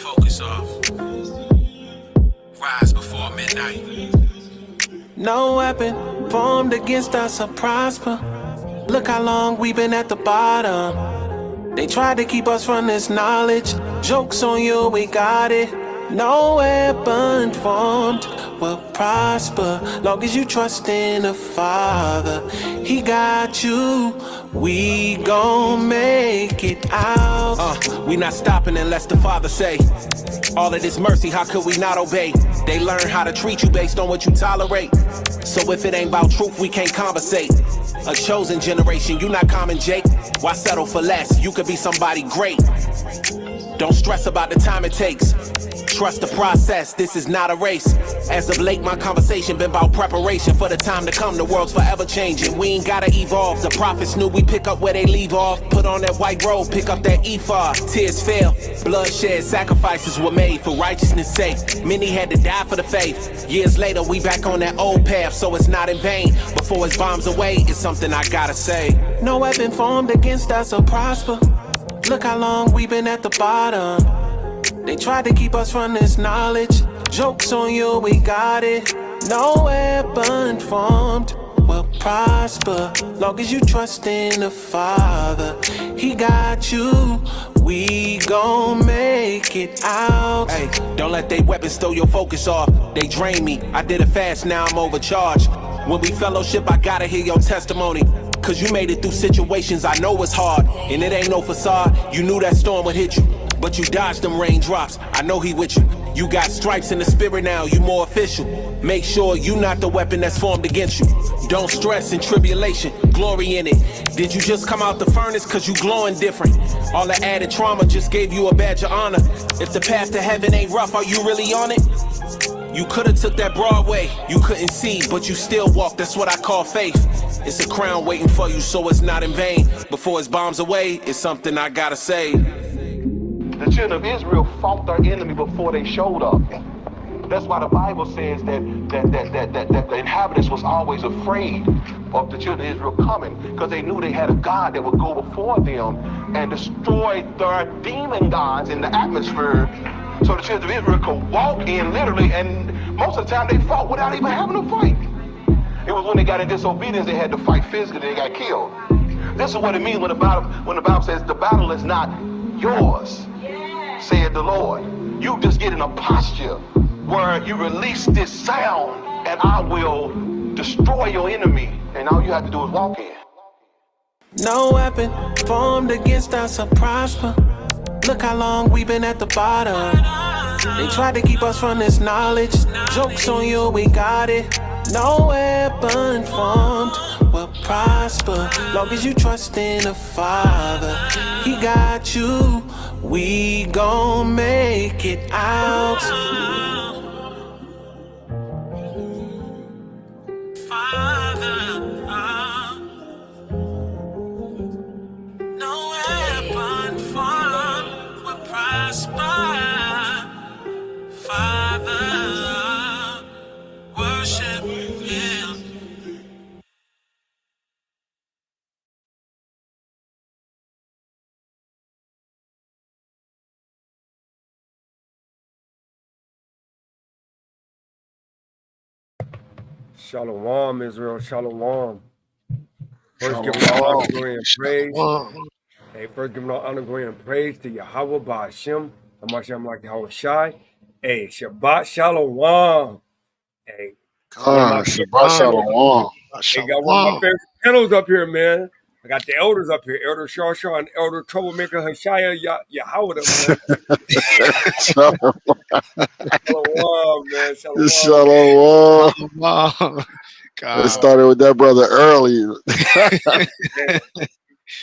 focus off. Rise before midnight. No weapon formed against us will prosper. Look how long we've been at the bottom. They tried to keep us from this knowledge. Joke's on you, we got it. No weapon formed will prosper. Long as you trust in the Father, He got you. We gon' make it out. We not stopping unless the Father say. All of this mercy, how could we not obey? They learn how to treat you based on what you tolerate. So if it ain't about truth, we can't conversate. A chosen generation, you not common, Jake. Why settle for less? You could be somebody great. Don't stress about the time it takes. Trust the process, this is not a race. As of late, my conversation been about preparation for the time to come. The world's forever changing, we ain't gotta evolve. The prophets knew we pick up where they leave off. Put on that white robe, pick up that ephod. Tears fell, bloodshed, sacrifices were made for righteousness' sake. Many had to die for the faith. Years later, we back on that old path, so it's not in vain. Before it's bombs away, it's something I gotta say. No weapon formed against us will prosper. Look how long we've been at the bottom. They tried to keep us from this knowledge. Joke's on you, we got it. No weapon formed will prosper. Long as you trust in the Father, He got you. We gon' make it out. Hey, don't let they weapons throw your focus off. They drain me, I did it fast, now I'm overcharged. When we fellowship, I gotta hear your testimony. Cause you made it through situations I know it's hard. And it ain't no facade, you knew that storm would hit you. But you dodged them raindrops, I know He with you. You got stripes in the spirit now, you more official. Make sure you not the weapon that's formed against you. Don't stress in tribulation, glory in it. Did you just come out the furnace cause you glowing different? All the added trauma just gave you a badge of honor. If the path to heaven ain't rough, are you really on it? You could've took that Broadway, you couldn't see, but you still walk, that's what I call faith. It's a crown waiting for you, so it's not in vain. Before it's bombs away, it's something I gotta say. The children of Israel fought their enemy before they showed up. That's why the Bible says that the inhabitants was always afraid of the children of Israel coming, because they knew they had a God that would go before them and destroy their demon gods in the atmosphere, so the children of Israel could walk in literally, and most of the time they fought without even having to fight. It was when they got in disobedience they had to fight physically, they got killed. This is what it means when the Bible says the battle is not yours, said the Lord. You just get in a posture where you release this sound and I will destroy your enemy, and all you have to do is walk in. No weapon formed against us will prosper. Look how long we've been at the bottom. They tried to keep us from this knowledge. Joke's on you, we got it. No weapon formed will prosper. Long as you trust in the Father, He got you. We gon' make it out. Father, no weapon formed will prosper. Father, worship Him. Shalom, Israel, shalom. First, giving all honor, glory, and praise. Hey, first, giving all honor, glory, and praise to Yahweh, Ba'ashem, Hamashem, like Yahweh Shai. Hey, Shabbat shalom. Hey, Shabbat shalom. Hey, got one of my favorite panels up here, man. I got the elders up here, Elder Shar and Elder Troublemaker Hashaya Yahweh, man. Shalom, man. Shalom. God. It started with that brother early.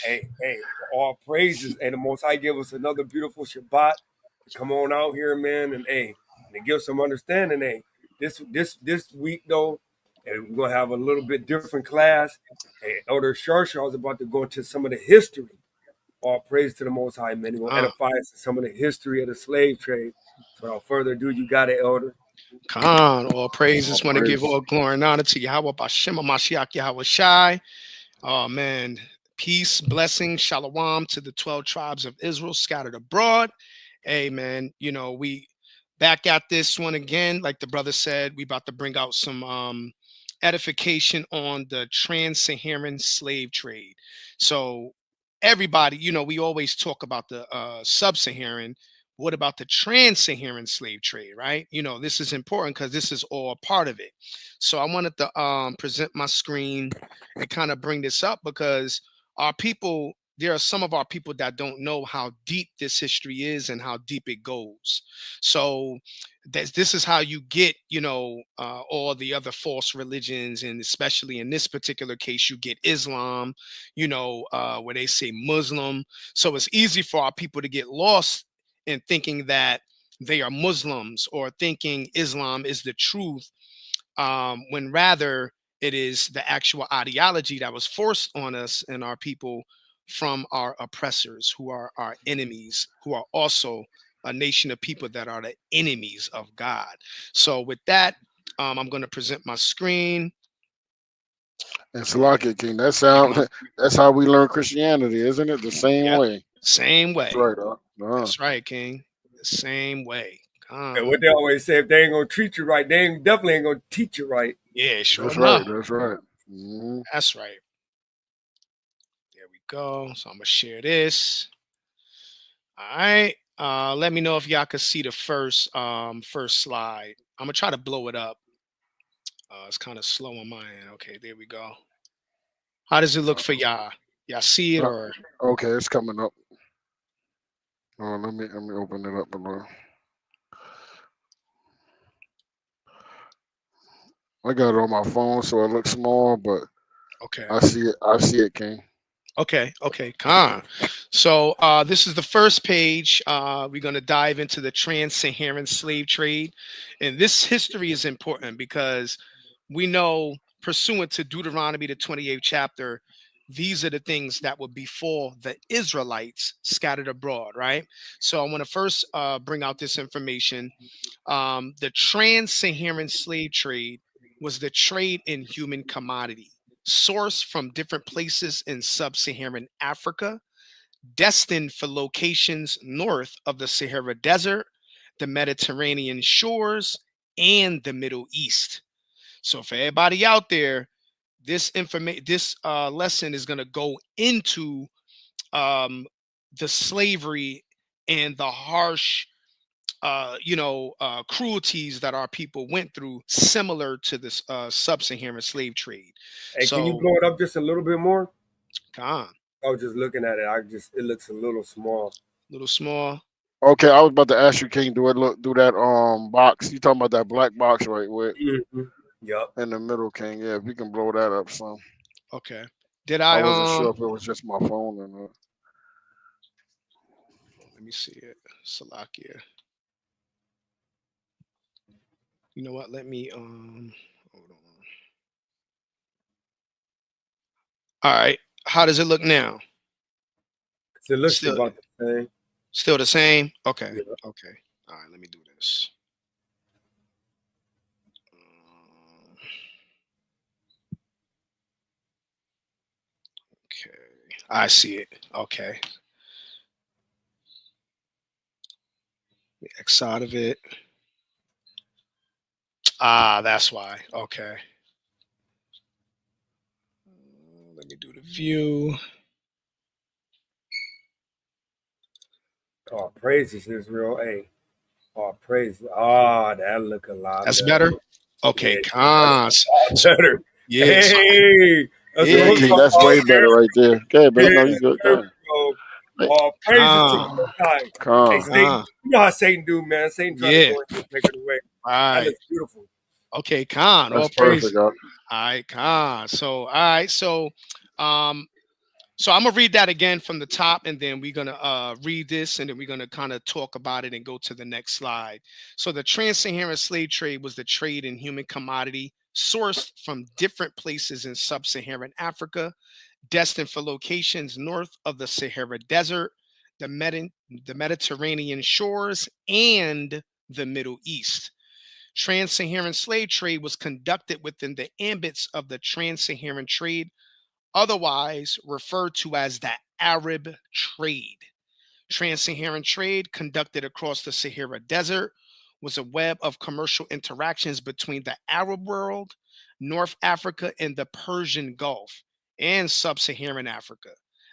hey, all praises. And the Most High give us another beautiful Shabbat. Come on out here, man, and to give some understanding. This week though, and we're gonna have a little bit different class. Elder Shar is about to go into some of the history. All praise to the Most High, man. He's gonna edify us in some of the history of the slave trade. So without further ado, you got it, Elder. All praises. Want to give all glory and honor to Yahweh Ba'ashem Mashiach Yahweh Shai. Oh man, peace, blessing, shalom to the 12 tribes of Israel scattered abroad. Hey man, we back at this one again. Like the brother said, we about to bring out some edification on the trans-Saharan slave trade. So everybody, we always talk about the sub-Saharan. What about the trans-Saharan slave trade, right? This is important because this is all part of it. So I wanted to present my screen and kind of bring this up because our people, there are some of our people that don't know how deep this history is and how deep it goes. So this is how you get, all the other false religions, and especially in this particular case, you get Islam, where they say Muslim. So it's easy for our people to get lost in thinking that they are Muslims or thinking Islam is the truth, when rather it is the actual ideology that was forced on us and our people from our oppressors, who are our enemies, who are also a nation of people that are the enemies of God. So with that, I'm going to present my screen. And Salakia King, that sound that's how we learn Christianity, isn't it? The same Yep, way. same way. That's right, huh? That's right, King. The same way. And what they always say, if they ain't gonna treat you right, they definitely ain't gonna teach you right. Yeah, sure That's enough. right. That's right. Mm-hmm. That's right. There we go. So I'm gonna share this. All right. Let me know if y'all could see the first slide. I'm gonna try to blow it up. It's kind of slow on my end. Okay, there we go. How does it look for y'all? Y'all see it or? Okay, it's coming up. Oh, let me open it up a little. I got it on my phone, so it looks small, but Okay. I see it. I see it, King. Okay. Con. So this is the first page. We're going to dive into the trans-Saharan slave trade. And this history is important because we know, pursuant to Deuteronomy, the 28th chapter, these are the things that would befall the Israelites scattered abroad, right? So I want to first bring out this information. The trans-Saharan slave trade was the trade in human commodity sourced from different places in sub-Saharan Africa, destined for locations north of the Sahara Desert, the Mediterranean shores, and the Middle East. So for everybody out there, this lesson is going to go into the slavery and the harsh cruelties that our people went through, similar to this sub-Saharan slave trade. Hey, can you So, blow it up just a little bit more? Con, I was just looking at it. It looks a little small. little small. Okay, I was about to ask you, King, do that box? You talking about that black box right with Mm-hmm. Yep. in the middle, King? Yeah, if you can blow that up some. Okay. Did I I wasn't sure if it was just my phone or not. let me see it. Salakia. You know what? Let me hold on. All right. How does it look now? So it looks Still about the same. still the same? Okay. Yeah. Okay. All right, let me do this. Okay. I see it. Okay. X out of it. Ah, that's why. Okay. Let me do the view. Oh, praises Israel. Hey. Oh, praise. Oh, that look a lot That's better. better. Okay, Yeah, cons. that's better. Yes. Hey, that's Yeah, what Yeah. I'm King, talking that's about way better right there. Okay, man. No, here. you good. Yes, Good. bro. Hey, Oh, praises to the Con. Most High. Hey, calm. Satan, Con. you know how Satan do, man. Satan trying to Yeah. go in here and take it away. That Right. looks beautiful. Okay, con. That's All praise. perfect. Up. All right, con. So, all right. Um, so I'm gonna read that again from the top, and then we're gonna read this, and then we're gonna kind of talk about it and go to the next slide. So the trans-Saharan slave trade was the trade in human commodity sourced from different places in sub-Saharan Africa, destined for locations north of the Sahara Desert, the Mediterranean shores, and the Middle East. Trans-Saharan slave trade was conducted within the ambits of the Trans-Saharan trade, otherwise referred to as the Arab trade. Trans-Saharan trade conducted across the Sahara Desert was a web of commercial interactions between the Arab world, North Africa, and the Persian Gulf, and sub-Saharan Africa.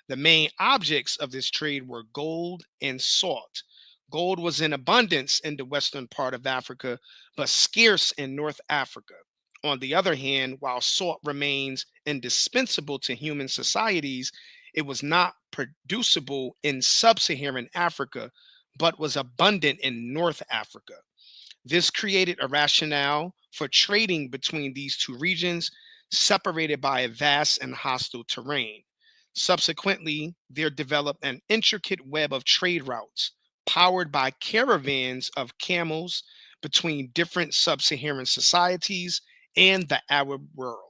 The main objects of this trade were gold and salt. Gold was in abundance in the western part of Africa, but scarce in North Africa. On the other hand, while salt remains indispensable to human societies, it was not producible in sub Saharan Africa, but was abundant in North Africa. This created a rationale for trading between these two regions, separated by a vast and hostile terrain. Subsequently, there developed an intricate web of trade routes powered by caravans of camels between different sub Saharan societies and the Arab world.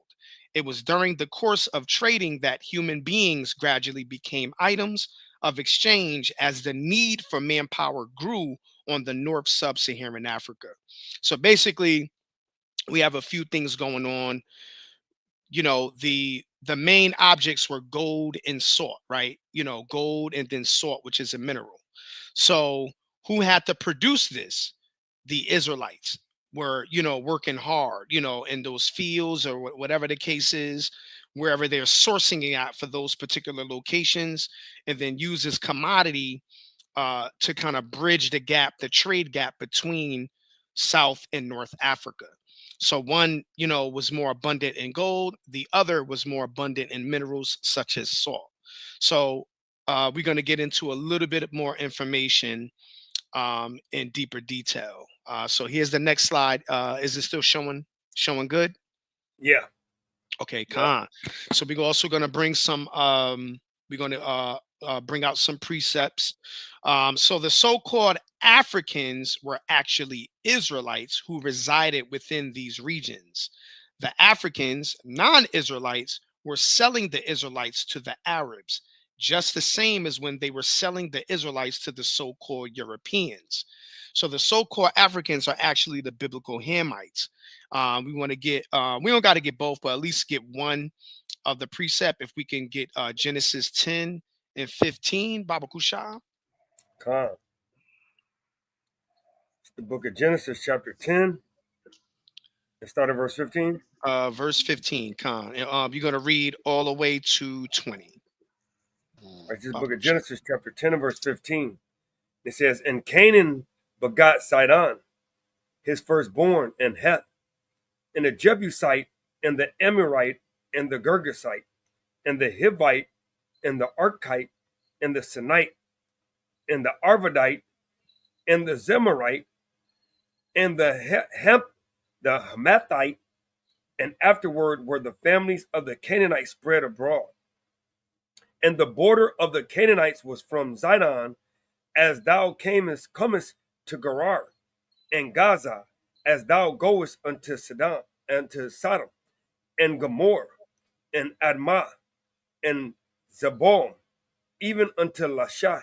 It was during the course of trading that human beings gradually became items of exchange as the need for manpower grew on the North Sub Saharan Africa. So basically, we have a few things going on. The main objects were gold and salt, right? Gold and then salt, which is a mineral. So who had to produce this? The Israelites were, working hard, in those fields or whatever the case is, wherever they're sourcing it out for those particular locations, and then use this commodity to kind of bridge the gap, the trade gap between South and North Africa. So one, was more abundant in gold. The other was more abundant in minerals such as salt. So we're going to get into a little bit more information in deeper detail. So here's the next slide. Is it still showing good? Yeah. Okay, Yeah. Khan. So we're also going to bring some. We're going to bring out some precepts. So the so-called Africans were actually Israelites who resided within these regions. The Africans, non-Israelites, were selling the Israelites to the Arabs, just the same as when they were selling the Israelites to the so-called Europeans. So the so-called Africans are actually the biblical Hamites. We want to get, we don't got to get both, but at least get one of the precept. If we can get Genesis 10 and 15, Baba Kusha. Khan. It's the book of Genesis, chapter 10. Let's start at verse 15. Verse 15, Khan. You're going to read all the way to 20. Right, this is the book of Genesis, chapter 10 and verse 15. It says, And Canaan begot Sidon, his firstborn, and Heth, and the Jebusite, and the Amorite, and the Girgasite, and the Hivite, and the Archite, and the Sinite, and the Arvadite, and the Zemarite, and the the Hamathite, and afterward were the families of the Canaanites spread abroad. And the border of the Canaanites was from Zidon, as thou comest to Gerar, and Gaza, as thou goest unto Sidon, and to Sodom, and Gomorrah, and Admah, and Zeboam, even unto Lasha.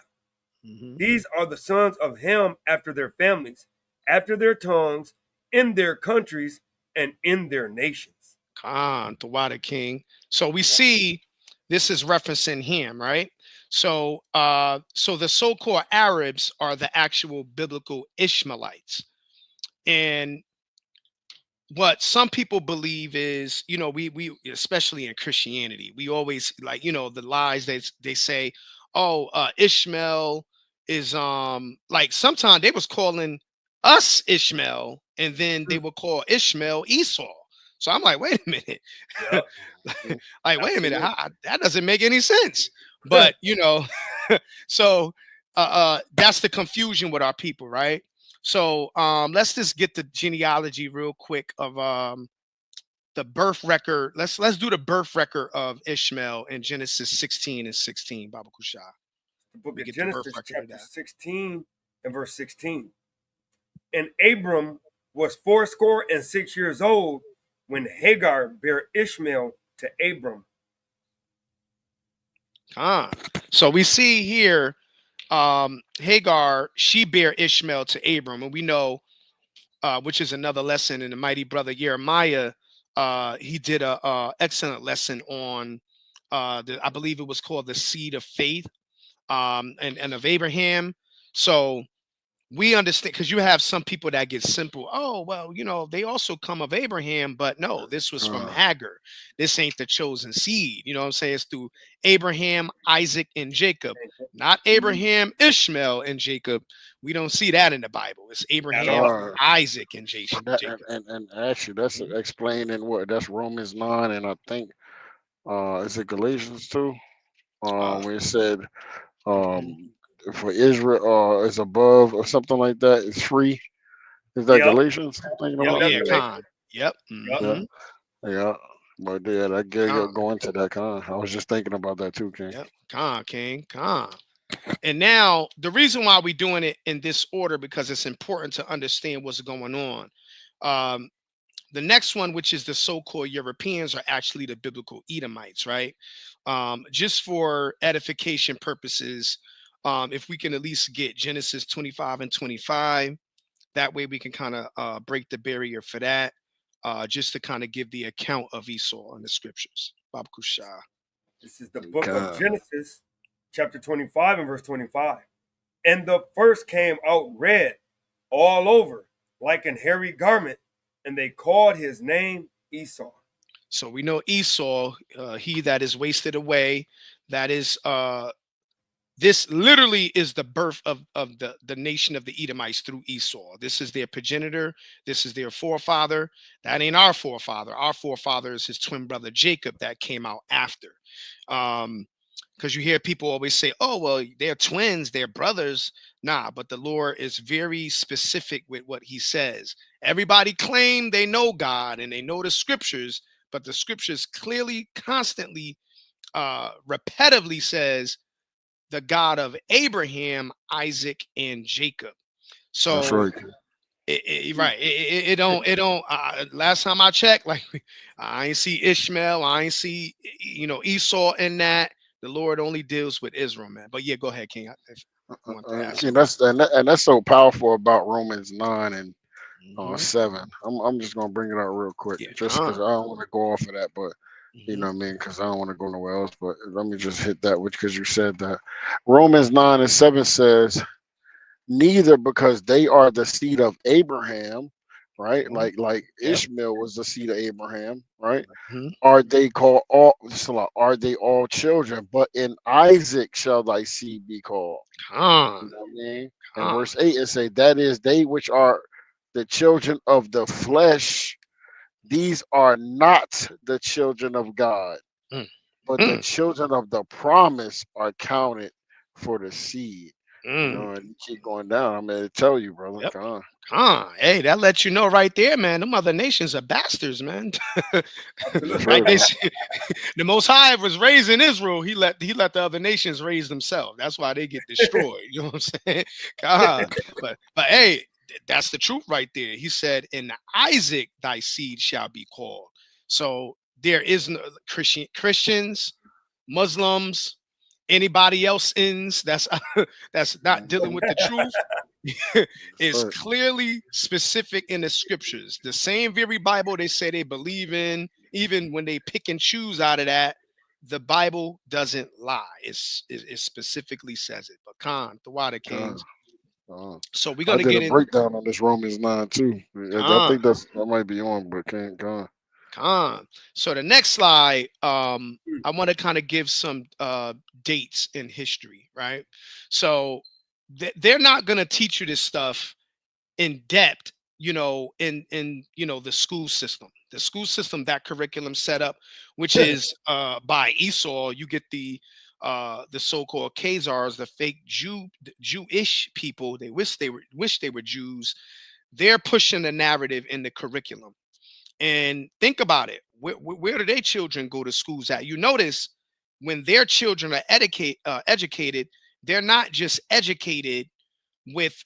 These are the sons of Ham after their families, after their tongues, in their countries, and in their nations. Khan, the Water King. So we see this is referencing him, right? So so the so-called Arabs are the actual biblical Ishmaelites. And what some people believe is, we especially in Christianity, we always like, the lies they say, oh, Ishmael is like sometimes they was calling us Ishmael, and then they would call Ishmael Esau. So I'm like, wait a minute. Yep. Like, wait a minute, that doesn't make any sense. But so that's the confusion with our people, right? So let's just get the genealogy real quick of the birth record. Let's do the birth record of Ishmael in Genesis 16 and 16, Baba Kusha. The book of Genesis, chapter 16 and verse 16. And Abram was 66 old when Hagar bare Ishmael to Abram. So we see here Hagar, she bare Ishmael to Abram, and we know, which is another lesson in the mighty brother Jeremiah. He did a excellent lesson on I believe it was called the seed of faith. and of Abraham. So we understand, because you have some people that get simple. Oh, well, they also come of Abraham, but no, this was from Hagar. This ain't the chosen seed. You know what I'm saying? It's through Abraham, Isaac, and Jacob, not Abraham, Ishmael, and Jacob. We don't see that in the Bible. It's Abraham, Isaac, and And that Jacob. and actually that's Mhm. explained in what, that's Romans 9, and I think is it Galatians 2? Uh, Where it said mhm. um for Israel is above or something like that, it's free. Is that Yep. Galatians I'm thinking Yep. Oh about? That's yeah, Yeah. Galatians. Khan. Yep. Yep. Yeah. Hmm. Yeah. But yeah, that Khan. go into that kind. I was just thinking about that too, King. Yep. Khan, King. Khan. And now the reason why we're doing it in this order, because it's important to understand what's going on. Um, the next one, which is the so-called Europeans, are actually the biblical Edomites, right? Just for edification purposes, if we can at least get Genesis 25 and 25, that way we can kind of break the barrier for that, just to kind of give the account of Esau in the scriptures. Bab Kushah. This is the book of God. Genesis, chapter 25 and verse 25. And the first came out red all over, like an hairy garment, and they called his name Esau. So we know Esau, he that is wasted away, that is this literally is the birth of the nation of the Edomites through Esau. This is their progenitor. This is their forefather. That ain't our forefather. Our forefather is his twin brother Jacob that came out after. Because you hear people always say, oh, well, they're twins, they're brothers. Nah, but the Lord is very specific with what he says. Everybody claim they know God and they know the scriptures, but the scriptures clearly, constantly, repetitively says the God of Abraham, Isaac, and Jacob. That's So right, King. right, it don't. Last time I checked, like I ain't see Ishmael, I ain't see Esau in that. The Lord only deals with Israel, man. But yeah, go ahead, King. If you want to ask See, something. and that's so powerful about Romans 9 and Hmm. 7. I'm just gonna bring it out real quick, Yeah, just because con. I don't want to go off of that, but you Hmm. know what I mean, because I don't want to go nowhere else. But let me just hit that, which because you said that Romans 9 and 7 says, neither because they are the seed of Abraham, right? Hmm. Like Yep. Ishmael was the seed of Abraham, right? Hmm. Are they called all? Are they all children? But in Isaac shall thy seed be called. You Con. know what I mean? And Con. verse 8 it say, that is they which are the children of the flesh, these are not the children of God, Mm, but the mm, children of the promise are counted for the seed. You mm. know, and you keep going down. I'm gonna tell you, brother. Yep. Come on. Hey, that lets you know right there, man. Them other nations are bastards, man. That's Absolutely. Right? right, bro. The Most High was raising Israel. He let the other nations raise themselves. That's why they get destroyed. You know what I'm saying? God. But hey, that's the truth right there. He said, "In Isaac thy seed shall be called." So there is no Christians, Muslims, anybody else ins that's not dealing with the truth That's is right. clearly specific in the scriptures. The same very Bible they say they believe in, even when they pick and choose out of that, the Bible doesn't lie. It specifically says it. But Khan, the Water Uh, Kings. uh. So we're I gonna did a get in breakdown on this Romans 9 too. I Khan. think that might be on, but can't go on. Con. So the next slide, I want to kind of give some dates in history, right? So they're not going to teach you this stuff in depth, in the school system. The school system, that curriculum set up, which is by Esau. You get the so-called Khazars, the fake Jewish people. They wish they were Jews. They're pushing the narrative in the curriculum. And think about it. Where do their children go to schools at? You notice when their children are educated, they're not just educated with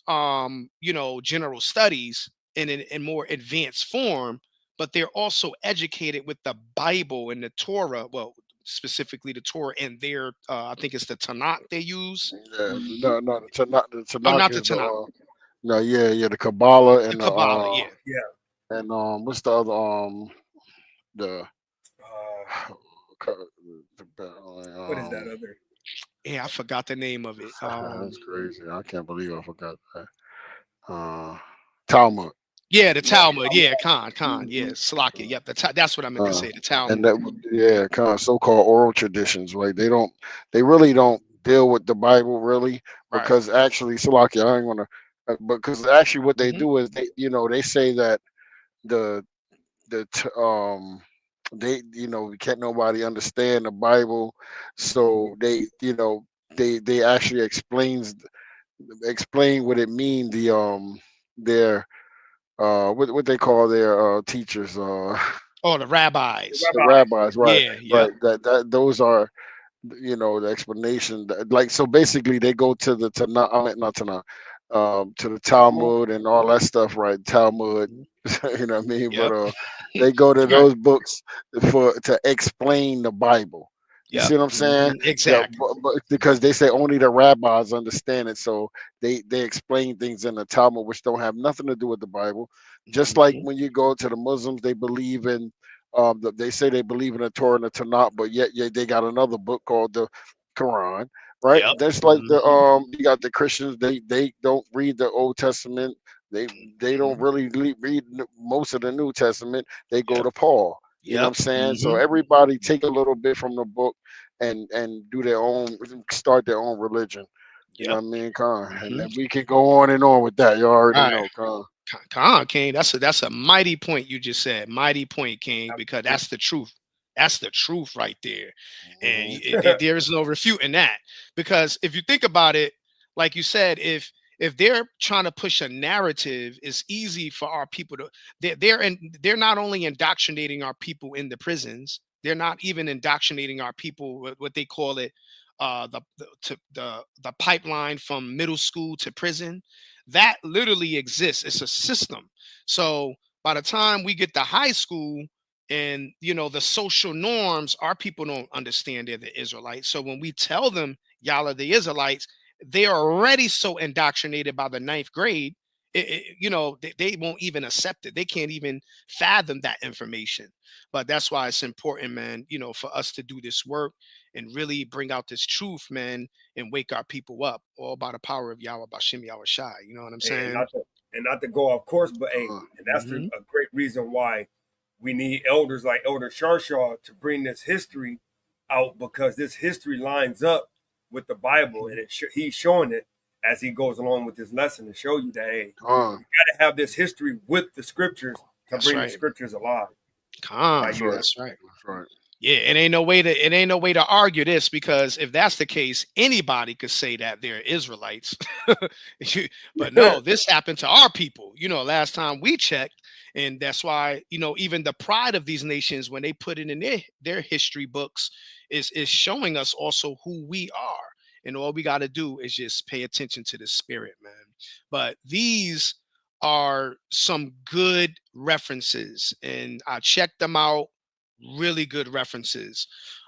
general studies in more advanced form, but they're also educated with the Bible and the Torah. Well, specifically the Torah and their I think it's the Tanakh they use. Yeah, no, the Oh, Tanakh not the is the Tanakh, no, yeah, the Kabbalah the and Kabbalah. Yeah, Yeah. what's the other the Uh, co- what is um that other? Yeah, I forgot the name of it. That's crazy. I can't believe I forgot that. Uh, Talmud. Yeah, the Yeah. Talmud. Yeah, Khan. Yeah, Mhm. Salakia. Yep, that's what I meant to Uh, say. The and Talmud. that, Yep. yeah, kind of so-called oral traditions, right? They really don't deal with the Bible really, Right. because actually, Salaki, I ain't gonna, because actually, what they Hmm. do is they say that the the t- um they can't nobody understand the Bible, so they actually explain what it means, their what they call their teachers, Oh, the rabbis. the rabbis, right, Yeah. Yep. right, that those are the explanation, like, so basically they go to the Tanakh, I mean not Tanakh, to the Talmud. Talmud and all that stuff, right? Talmud, Mhm. you know what I mean? But Yep. they go to Right. those books to explain the Bible. You Yep. see what I'm saying? Exactly. But because they say only the rabbis understand it, so they explain things in the Talmud which don't have nothing to do with the Bible. Just like Hmm. when you go to the Muslims, they believe in they say they believe in the Torah and the Tanakh, but yet they got another book called the Quran, right? Yep. That's like the Hmm. you got the Christians. They don't read the Old Testament. They don't Hmm. really read most of the New Testament. They go Yep. to Paul. You know what Yep. I'm saying? So Hmm. everybody take a little bit from the book and do their own, start their own religion. You know Yep. what I mean, Con? And Hmm. then we can go on and on with that. You already Right. know, Con. Khan, King. That's a mighty point you just said. Mighty point, King, because that's the truth. That's the truth right there, and Hmm. there is no refuting that. Because if you think about it, like you said, if they're trying to push a narrative, it's easy for our people to they're not only indoctrinating our people in the prisons, they're not even indoctrinating our people what they call it, the pipeline from middle school to prison. That literally exists. It's a system. So by the time we get to high school, and the social norms, our people don't understand they're the Israelites. So when we tell them y'all are the Israelites, they are already so indoctrinated by the ninth grade. They won't even accept it. They can't even fathom that information. But that's why it's important, man, for us to do this work and really bring out this truth, man, and wake our people up, all by the power of Yahweh Bashim Yahweh Shai. You know what I'm Hey, saying? and not to go off course, but hey, Con. and that's Hmm. a great reason why we need elders like Elder Sharshaw to bring this history out, because this history lines up with the Bible, and he's showing it as he goes along with this lesson to show you that hey, Con. you got to have this history with the scriptures to That's bring the right. scriptures alive. I That's Khan. right. yield. That's right. That's right. Yeah, it ain't no way to argue this, because if that's the case, anybody could say that they're Israelites. But no, this happened to our people. Last time we checked, and that's why even the pride of these nations, when they put it in their history books, is showing us also who we are, and all we got to do is just pay attention to the spirit, man. But these are some good references, and I checked them out, really good references.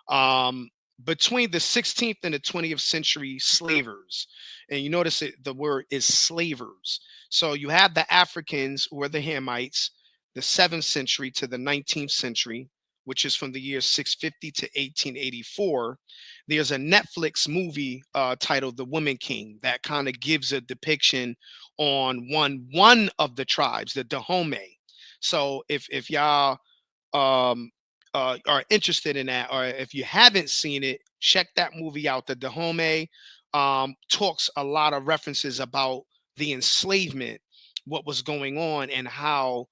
Um, between the 16th and the 20th century slavers, and you notice the word is slavers. So you have the Africans, who are the Hamites, the 7th century to the 19th century, which is from the year 650 to 1884. There's a Netflix movie titled The Woman King that kind of gives a depiction on one of the tribes, the Dahomey. So if y'all um are interested in that, or if you haven't seen it, check that movie out. The Dahomey talks a lot of references about the enslavement, what was going on, and how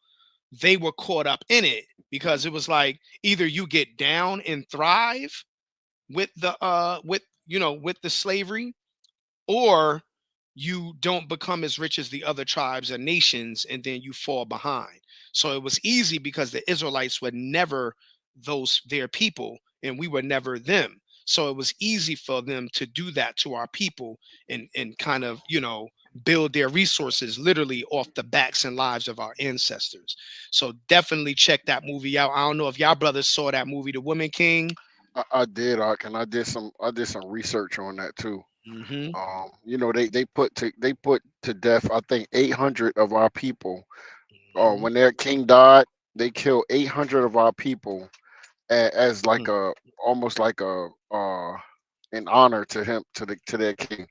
they were caught up in it, because it was like either you get down and thrive with the slavery, or you don't become as rich as the other tribes or nations, and then you fall behind. So it was easy because the Israelites were never their people, and we were never them. So it was easy for them to do that to our people, and kind of build their resources literally off the backs and lives of our ancestors. So definitely check that movie out. I don't know if y'all brothers saw that movie, The Woman King. I did, and I did some research on that too. Hmm. They put to death, I think, 800 of our people. Hmm. When their king died, they killed 800 of our people as like a almost like a in honor to him, to their king.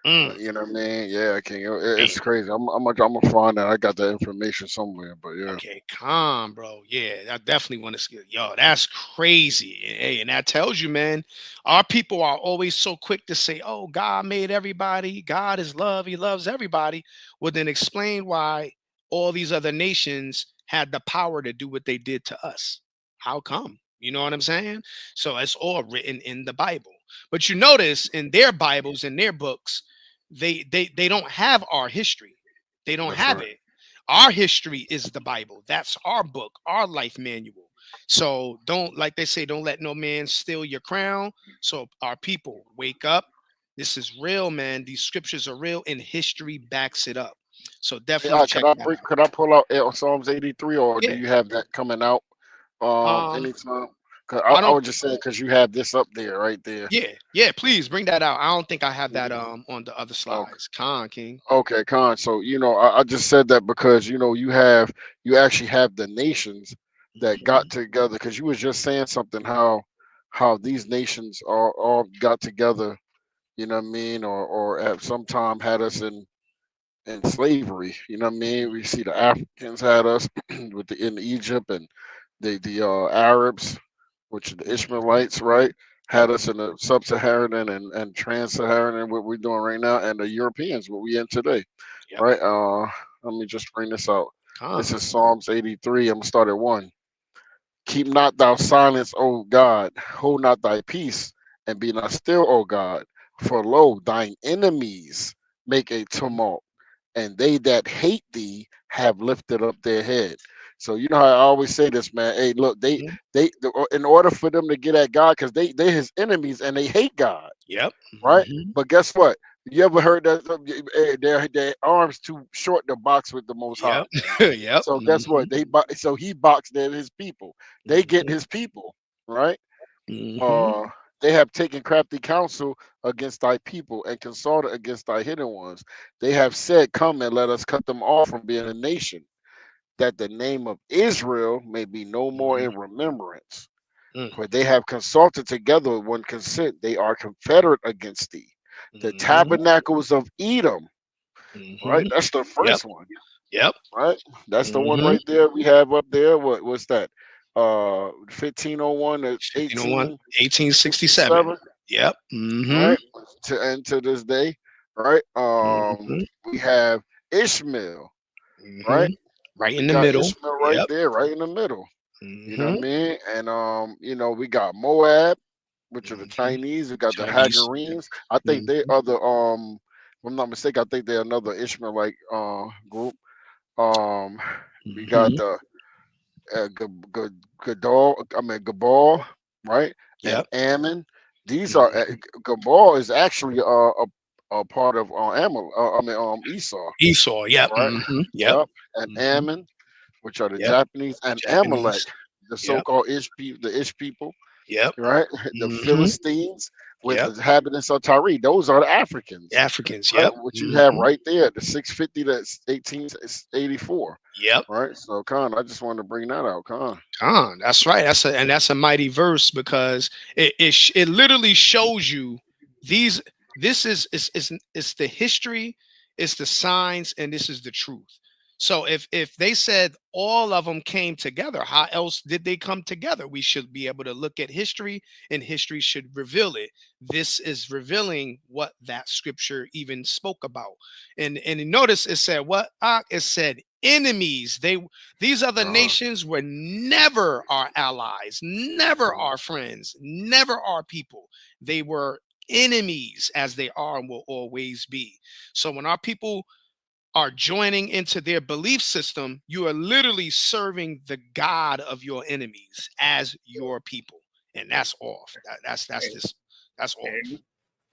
Mm. You know what I mean? Yeah, king. It's crazy. I'm gonna find that. I got that information somewhere, but yeah. Okay, calm, bro. Yeah, I definitely want to. Yo, that's crazy. Hey, and that tells you, man, our people are always so quick to say, "Oh, God made everybody. God is love. He loves everybody." Well, then explain why all these other nations had the power to do what they did to us. How come? You know what I'm saying? So it's all written in the Bible. But you notice in their Bibles, in their books, they don't have our history. They don't That's have right. it. Our history is the Bible. That's our book, our life manual. So don't, like they say, don't let no man steal your crown. So our people, wake up. This is real, man. These scriptures are real, and history backs it up. So Hey, definitely check that out. could I pull out Psalms 83, or do Yeah. you have that coming out Um, anytime? Cause I I don't. was just saying because you have this up there, right there. Yeah, yeah. Please bring that out. I don't think I have that Mhm. on the other Okay. slides. Con King. Okay, Con. So I just said that because you actually have the nations that got Mhm. together. Because you was just saying something how these nations all got together. You know what I mean, or at some time had us in slavery. You know what I mean. We see the Africans had us in Egypt, and the Arabs, which are the Mhm. Ishmaelites, right, Yep. had us in the sub-Saharan and trans-Saharan, and what we're doing right now, and the Europeans, what we in today, Yep. right? Let me just bring this out. Con. This is Psalms 83. I'm gonna start at 1. Keep not thou silence, O God. Hold not thy peace, and be not still, O God. For lo, thine enemies make a tumult, and they that hate thee have lifted up their head. So you know how I always say this, man. Hey, look, Mhm. in order for them to get at God, because they his enemies and they hate God, Yep. right? Mhm. But guess what? You ever heard that their arms too short to box with the Most High? Yep. Yep. So guess what? Mhm. So he boxed at his people. They get Mhm. his people, right? Mhm. Uh, they have taken crafty counsel against thy people and consulted against thy hidden ones. They have said, "Come and let us cut them off from being a nation, that the name of Israel may be no more Mhm. in remembrance. Mm. For they have consulted together with one consent. They are confederate against thee. The Mhm. tabernacles of Edom," right? Mhm. That's the Yep. first one, Yep. right? That's the one Mhm. right there we have up there. What's that? 1501 to 1501, 1867, 1867. Yep. Mhm. right? To this day, right? Mhm. We have Ishmael, right? Mhm. Right We in the got middle. Ishmael right Yep. there, right in the middle. You know what I Mhm. mean? And we got Moab, which are the Mhm. Chinese. We got the Chinese. Yep. Hagarenes. I think they Mhm. are the if I'm not mistaken, I think they're another Ishmaelite group. Um, we got Mhm. the Gadol, I mean Gabal, right? And Yep. Ammon. These are Mhm. Gabal is actually a part of Esau, Esau. Yep. right? Mhm. Yep. Yep. And Mhm. Ammon, which are the Yep. Japanese, and Amalek, Japanese. the Yep. so-called the Ish people, Yep. right? The Mhm. Philistines with Yep. the inhabitants of Tyre. Those are the Africans, Africans. right? Yep. What you have Mhm. right there, the 650 to 1884, Yep. right? So, Khan, I just wanted to bring that out, Khan. That's right. That's a mighty verse because it literally shows you these. This is the history, it's the signs, and this is the truth. So if they said all of them came together, how else did they come together? We should be able to look at history, and history should reveal it. This is revealing what that scripture even spoke about. And you notice it said what? It said enemies. These other Khan, nations were never our allies, never Khan. our friends, never our people. They were enemies as they are and will always be. So when our people are joining into their belief system, you are literally serving the God of your enemies as your people. And that's off. That's And, this. That's and, off.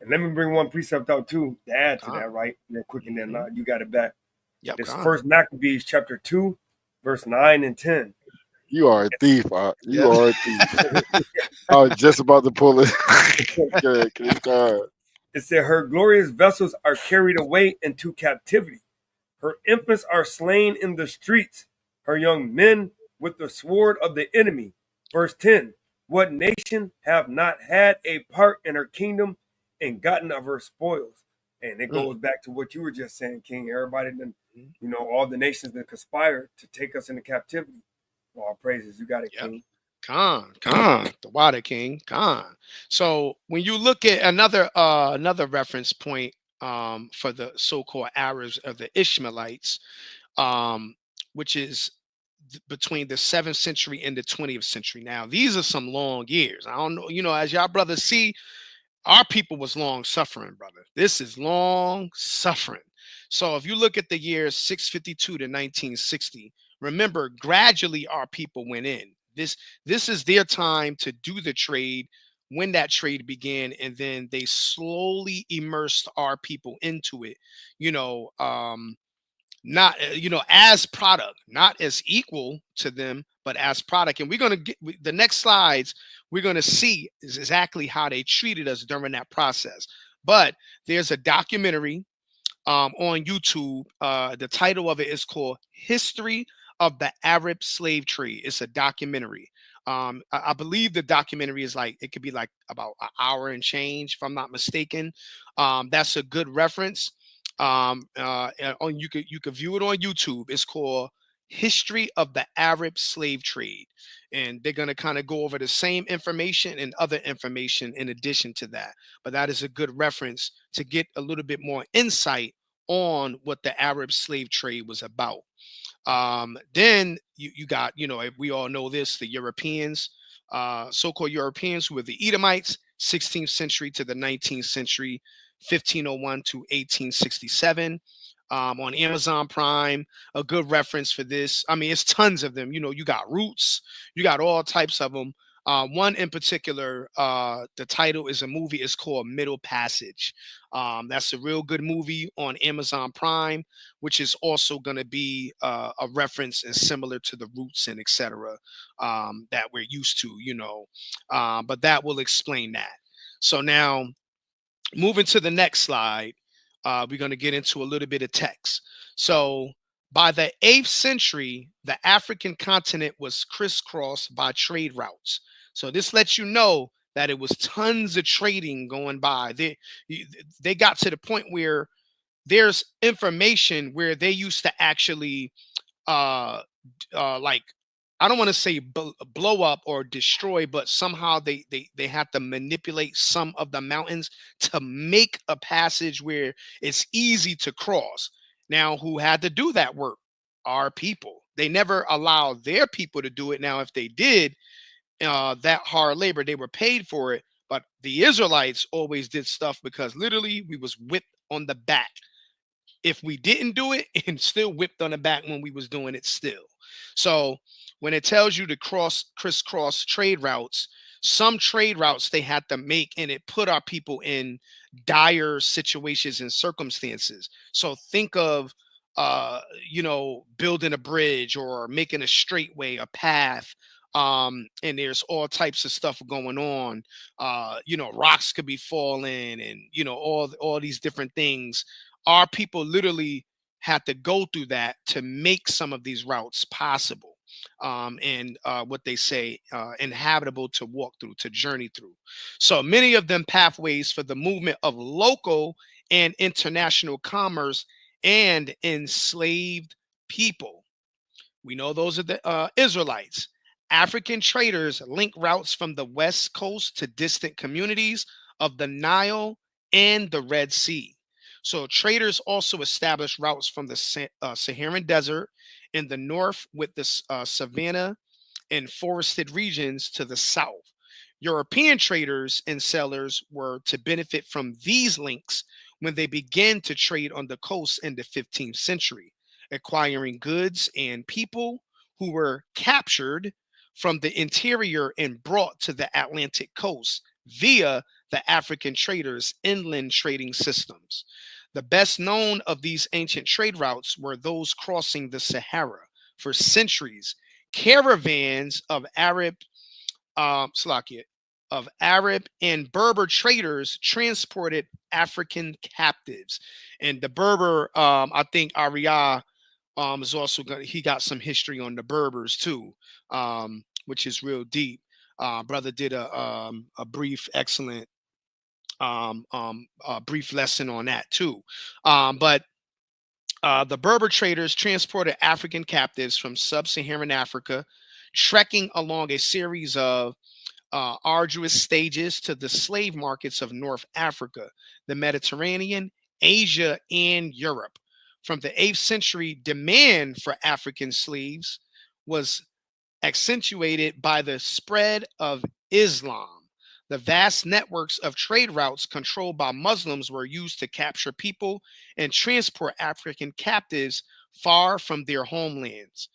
and let me bring one precept out too to add to Con. that, right? Real quick, and then Hmm. you got it back. Yep, This con. first Maccabees chapter 2, verse 9 and 10. You are a thief. You Yep. are a thief. I was just about to pull it. Good, good God. It said, "Her glorious vessels are carried away into captivity. Her infants are slain in the streets, her young men with the sword of the enemy." Verse 10. What nation have not had a part in her kingdom and gotten of her spoils. And it Mm. goes back to what you were just saying, King. Everybody then, all the nations that conspire to take us into captivity. All praises. You got it, Yep. King. Khan, the Water King, Khan. So when you look at another reference point for the so-called Arabs of the Ishmaelites, which is between the 7th century and the 20th century. Now, these are some long years. I don't know, as y'all brothers see, our people was long suffering, brother. This is long suffering. So if you look at the years 652 to 1960, remember gradually our people went in. This is their time to do the trade when that trade began, and then they slowly immersed our people into it. Not as product, not as equal to them, but as product. And we're going to get the next slides, we're going to see is exactly how they treated us during that process. But there's a documentary on YouTube. The title of it is called History of the Arab Slave Trade. It's a documentary. I believe the documentary is it could be like about an hour and change, if I'm not mistaken. That's a good reference. You could view it on YouTube. It's called History of the Arab Slave Trade, and they're going to kind of go over the same information and other information in addition to that. But that is a good reference to get a little bit more insight on what the Arab slave trade was about. Then you got, we all know this, the Europeans, so-called Europeans, who were the Edomites, 16th century to the 19th century, 1501 to 1867. On Amazon Prime, a good reference for this. I mean, it's tons of them. You got Roots, you got all types of them. One in particular, the title is a movie. It's called Middle Passage. That's a real good movie on Amazon Prime, which is also going to be a reference and similar to the Roots and etc. That we're used to, but that will explain that. So now, moving to the next slide, we're going to get into a little bit of text. So by the 8th century, the African continent was crisscrossed by trade routes. So this lets you know that it was tons of trading going by. They got to the point where there's information where they used to actually like, I don't want to say blow up or destroy, but somehow they have to manipulate some of the mountains to make a passage where it's easy to cross. Now, who had to do that work? Our people. They never allowed their people to do it. Now, if they did that hard labor, they were paid for it. But the Israelites always did stuff because literally we was whipped on the back if we didn't do it, and still whipped on the back when we was doing it still. So when it tells you to crisscross trade routes, some trade routes they had to make, and it put our people in dire situations and circumstances. So think of building a bridge or making a straightway, a path. And there's all types of stuff going on. Rocks could be falling, and all these different things. Our people literally had to go through that to make some of these routes possible, and what they say inhabitable to walk through, to journey through. So many of them pathways for the movement of local and international commerce and enslaved people. We know those are the Israelites. African traders link routes from the west coast to distant communities of the Nile and the Red Sea. So traders also established routes from the Saharan desert in the north with the savanna and forested regions to the south. European traders and sellers were to benefit from these links when they began to trade on the coast in the 15th century, acquiring goods and people who were captured from the interior and brought to the Atlantic coast via the African traders' inland trading systems. The best known of these ancient trade routes were those crossing the Sahara. For centuries, caravans of Arab and Berber traders transported African captives. And the Berber, I think Arya is also he got some history on the Berbers too, which is real deep. Brother did a brief, excellent A brief lesson on that too. But the Berber traders transported African captives from sub-Saharan Africa, trekking along a series of arduous stages to the slave markets of North Africa, the Mediterranean, Asia, and Europe. From the 8th century, demand for African slaves was accentuated by the spread of Islam. The vast networks of trade routes controlled by Muslims were used to capture people and transport African captives far from their homelands.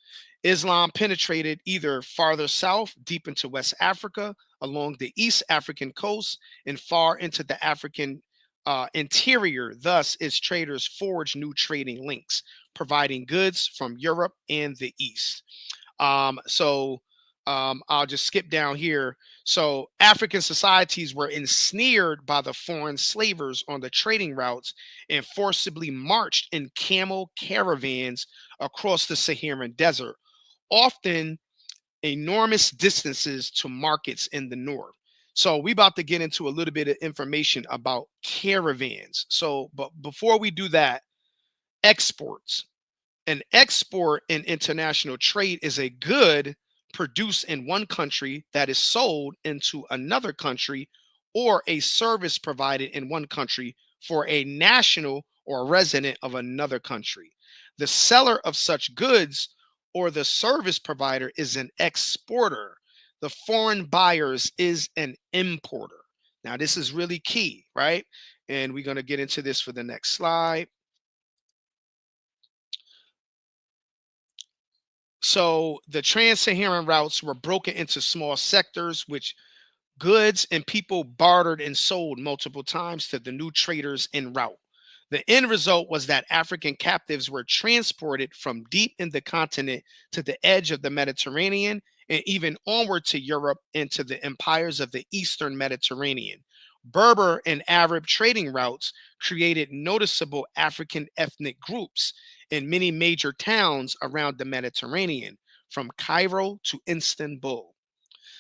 Islam penetrated either farther south, deep into West Africa, along the East African coast, and far into the African interior. Thus, its traders forged new trading links, providing goods from Europe and the East. I'll just skip down here. So African societies were ensnared by the foreign slavers on the trading routes and forcibly marched in camel caravans across the Saharan desert, often enormous distances to markets in the north. So we about to get into a little bit of information about caravans. So, but before we do that, exports. An export in international trade is a good produced in one country that is sold into another country, or a service provided in one country for a national or resident of another country. The seller of such goods or the service provider is an exporter. The foreign buyers is an importer. Now, this is really key, right? And we're going to get into this for the next slide. So the trans-Saharan routes were broken into small sectors, which goods and people bartered and sold multiple times to the new traders en route. The end result was that African captives were transported from deep in the continent to the edge of the Mediterranean, and even onward to Europe and to the empires of the Eastern Mediterranean. Berber and Arab trading routes created noticeable African ethnic groups in many major towns around the Mediterranean, from Cairo to Istanbul.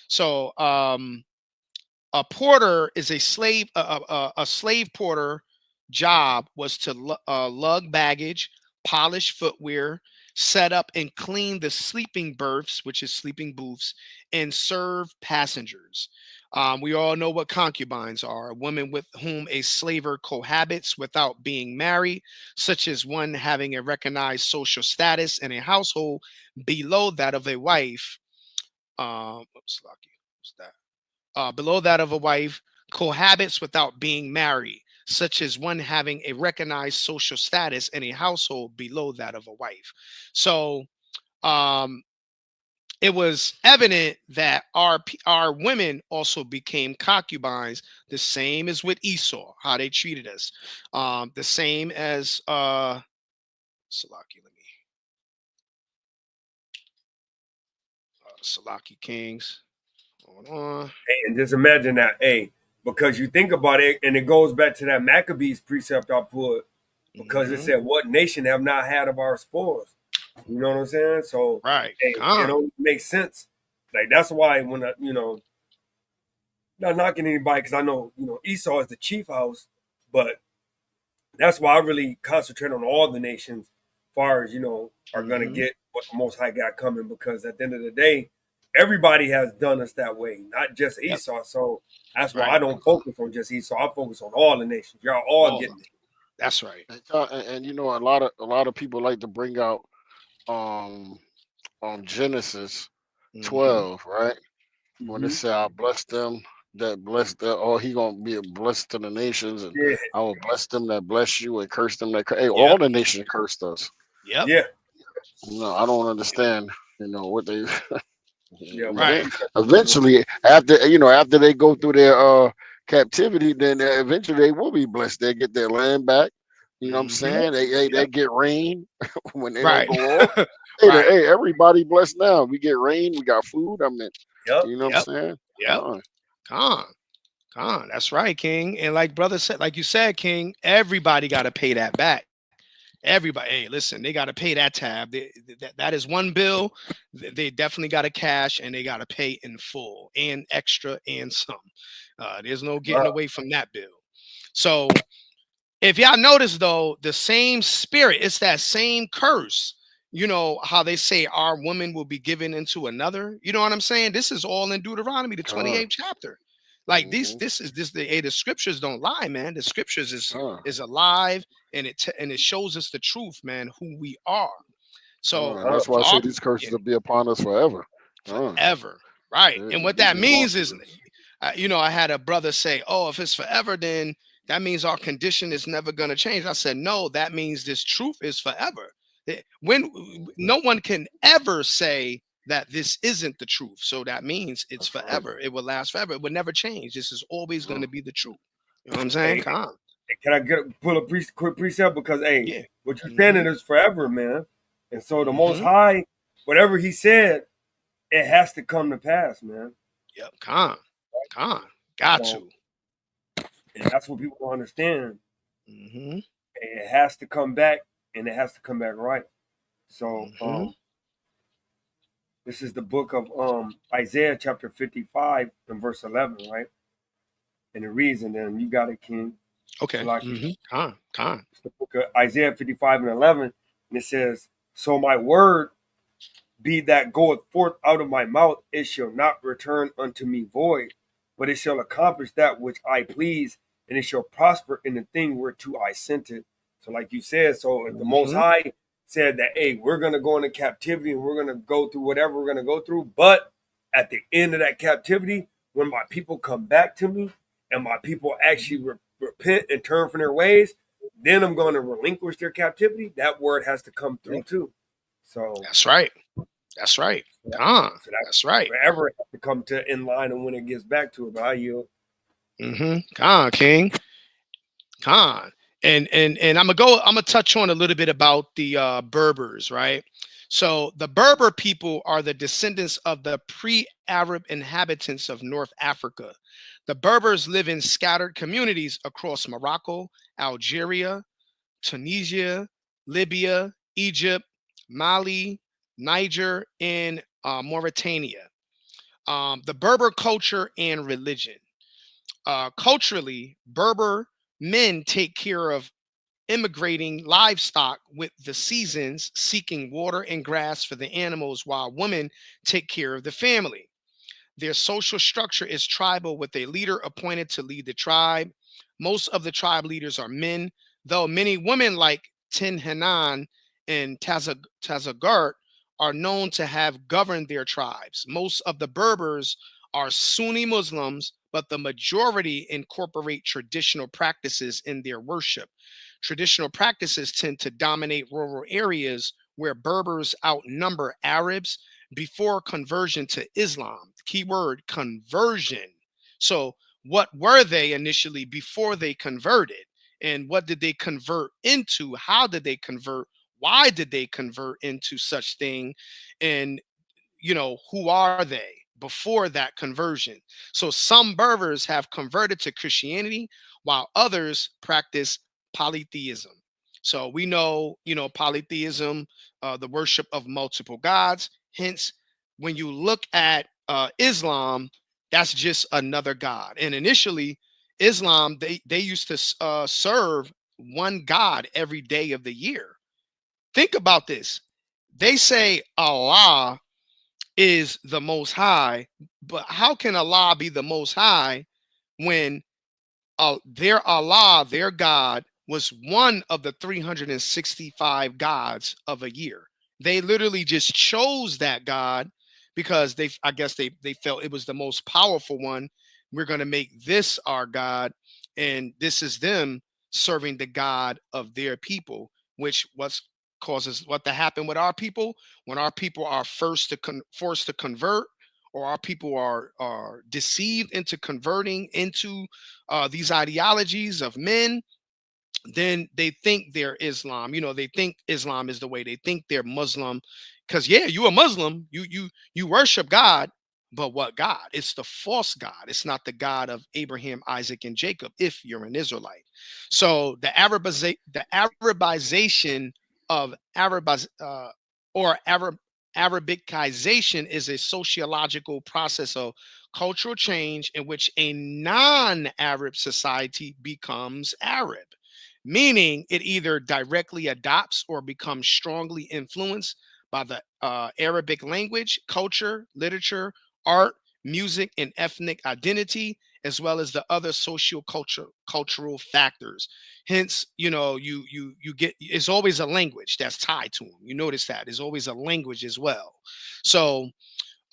So, a porter is a slave. A slave porter job was to lug baggage, polish footwear, set up and clean the sleeping berths, which is sleeping booths, and serve passengers. We all know what concubines are: a woman with whom a slaver cohabits without being married, such as one having a recognized social status in a household below that of a wife. What's that? Below that of a wife, cohabits without being married, such as one having a recognized social status in a household below that of a wife. So it was evident that our women also became concubines, the same as with Esau, how they treated us, the same as Salaki. Let me Salaki Kings. Hold on. And just imagine that, because you think about it, and it goes back to that Maccabees precept I put, because it said, "What nation have not had of our spoils?" You know what I'm saying? So, Right. it only makes sense. Like, that's why when not knocking anybody, because I know Esau is the chief house, but that's why I really concentrate on all the nations, as far as are going to get what the Most High got coming, because at the end of the day, everybody has done us that way, not just Esau. So that's why I don't focus on just Esau. I focus on all the nations. Y'all all getting it. That's right. And a lot of people like to bring out Genesis 12, right? When it said, "I bless them that bless the," or he gonna be a blessed to the nations, and I will bless them that bless you, and curse them that all the nations cursed us. Yep. Yeah. No, I don't understand. What they. Right. Eventually, after they go through their captivity, then eventually they will be blessed. They get their land back. You know what I'm saying? They get rain when they don't go off. Hey, everybody blessed now. We get rain. We got food. I mean, you know what I'm saying? Yep. Con. That's right, King. And like brother said, like you said, King, everybody got to pay that back. Everybody, hey, listen, they got to pay that tab. That is one bill. They definitely got to cash, and they got to pay in full and extra and some. There's no getting away from that bill. So if y'all notice though, the same spirit, it's that same curse. You know how they say our woman will be given into another. You know what I'm saying? This is all in Deuteronomy, the Con. 28th chapter. Like Mm-hmm. the scriptures don't lie, man. The scriptures Con. is alive, and it shows us the truth, man, who we are. So And that's why I for say our, these yeah, curses will be upon us forever. forever, right? And what These that is law means is, keepers. you know, I had a brother say, "Oh, if it's forever, then that means our condition is never going to change." I said, "No, that means this truth is forever. When no one can ever say that this isn't the truth, so that means it's That's right. forever. It will last forever. It will never change. This is always going Uh, to be the truth." You know what I'm saying? Hey, Come on. can I pull a quick precept? Because hey, Yeah. what you're saying Mm-hmm. is forever, man. And so the Most Mm-hmm. High, whatever He said, it has to come to pass, man. Yep. Come on. Come on. Got So to. and that's what people don't understand. Mm-hmm. It has to come back, and it has to come back right. So Mm-hmm. this is the book of Isaiah chapter 55 and verse 11, right? And it reads, and then you got it, King Okay. Salaki. Mm-hmm. Come on. Come on. It's the book of Isaiah 55 and 11, and it says, "So my word be that goeth forth out of my mouth, it shall not return unto me void, but it shall accomplish that which I please, and it shall prosper in the thing whereto I sent it." So, like you said, so if the Most Mm-hmm. High said that, hey, we're going to go into captivity and we're going to go through whatever we're going to go through, but at the end of that captivity, when my people come back to me and my people actually repent and turn from their ways, then I'm going to relinquish their captivity. That word has to come through Yep. too. So That's right. That's right. so Come on. so that That's right. forever has to come to in line, and when it gets back to it, but I yield. Mm-hmm. Come on, King. Come on. And I'm gonna touch on a little bit about the Berbers, right? So the Berber people are the descendants of the pre-Arab inhabitants of North Africa. The Berbers live in scattered communities across Morocco, Algeria, Tunisia, Libya, Egypt, Mali, Niger, and Mauritania. The Berber culture and religion. Culturally, Berber men take care of immigrating livestock with the seasons, seeking water and grass for the animals, while women take care of the family. Their social structure is tribal, with a leader appointed to lead the tribe. Most of the tribe leaders are men, though many women like Tin Hanan and Tazagart are known to have governed their tribes. Most of the Berbers are Sunni Muslims, but the majority incorporate traditional practices in their worship. Traditional practices tend to dominate rural areas where Berbers outnumber Arabs before conversion to Islam. Keyword conversion. So, what were they initially before they converted? And what did they convert into? How did they convert? Why did they convert into such thing? And who are they before that conversion? So some Berbers have converted to Christianity while others practice polytheism. So we know, polytheism, the worship of multiple gods. Hence, when you look at Islam, that's just another god. And initially, Islam, they used to serve one god every day of the year. Think about this. They say Allah is the most high, but how can Allah be the most high when their Allah, their God, was one of the 365 gods of a year? They literally just chose that God because I guess they felt it was the most powerful one. We're going to make this our God, and this is them serving the God of their people, which causes what to happen with our people when our people are forced to convert, or our people are deceived into converting into these ideologies of men. Then they think they're Islam. They think Islam is the way. They think they're Muslim, because yeah, you a Muslim. You worship God, but what God? It's the false God. It's not the God of Abraham, Isaac, and Jacob. If you're an Israelite, so the Arabization of Arabiz or Arab Arabicization is a sociological process of cultural change in which a non-Arab society becomes Arab, meaning it either directly adopts or becomes strongly influenced by the Arabic language, culture, literature, art, music, and ethnic identity, as well as the other cultural factors. Hence, you get, it's always a language that's tied to them. You notice that there's always a language as well. So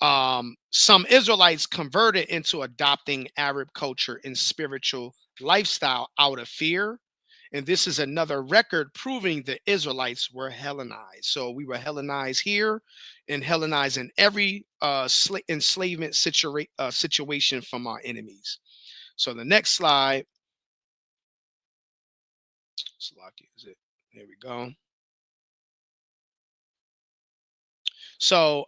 some Israelites converted into adopting Arab culture and spiritual lifestyle out of fear. And this is another record proving the Israelites were Hellenized. So we were Hellenized here and Hellenized in every enslavement situation from our enemies. So the next slide, is it? There we go. So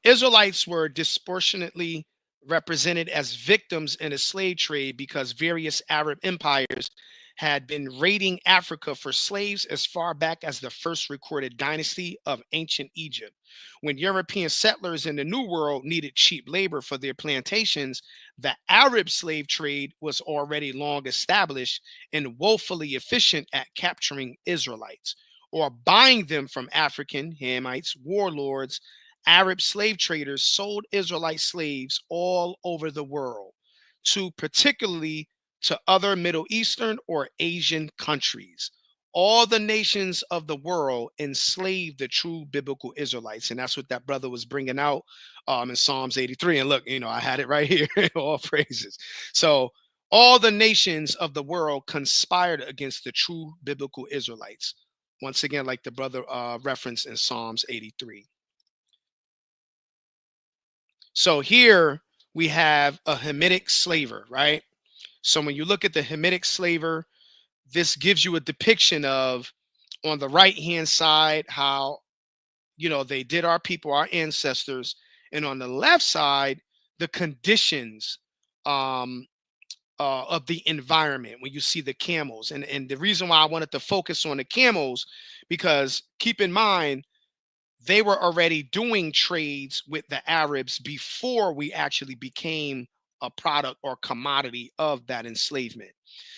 Israelites were disproportionately represented as victims in a slave trade because various Arab empires had been raiding Africa for slaves as far back as the first recorded dynasty of ancient Egypt. When European settlers in the New World needed cheap labor for their plantations, the Arab slave trade was already long established and woefully efficient at capturing Israelites or buying them from African Hamites, warlords. Arab slave traders sold Israelite slaves all over the world, to particularly to other Middle Eastern or Asian countries. All the nations of the world enslaved the true biblical Israelites. And that's what that brother was bringing out in Psalms 83. And look, I had it right here. All praises. So all the nations of the world conspired against the true biblical Israelites. Once again, like the brother referenced in Psalms 83. So here we have a Hamitic slaver, right? So when you look at the Hamitic slaver, this gives you a depiction of, on the right hand side, how they did our people, our ancestors, and on the left side, the conditions of the environment when you see the camels. And the reason why I wanted to focus on the camels, because keep in mind, they were already doing trades with the Arabs before we actually became a product or commodity of that enslavement.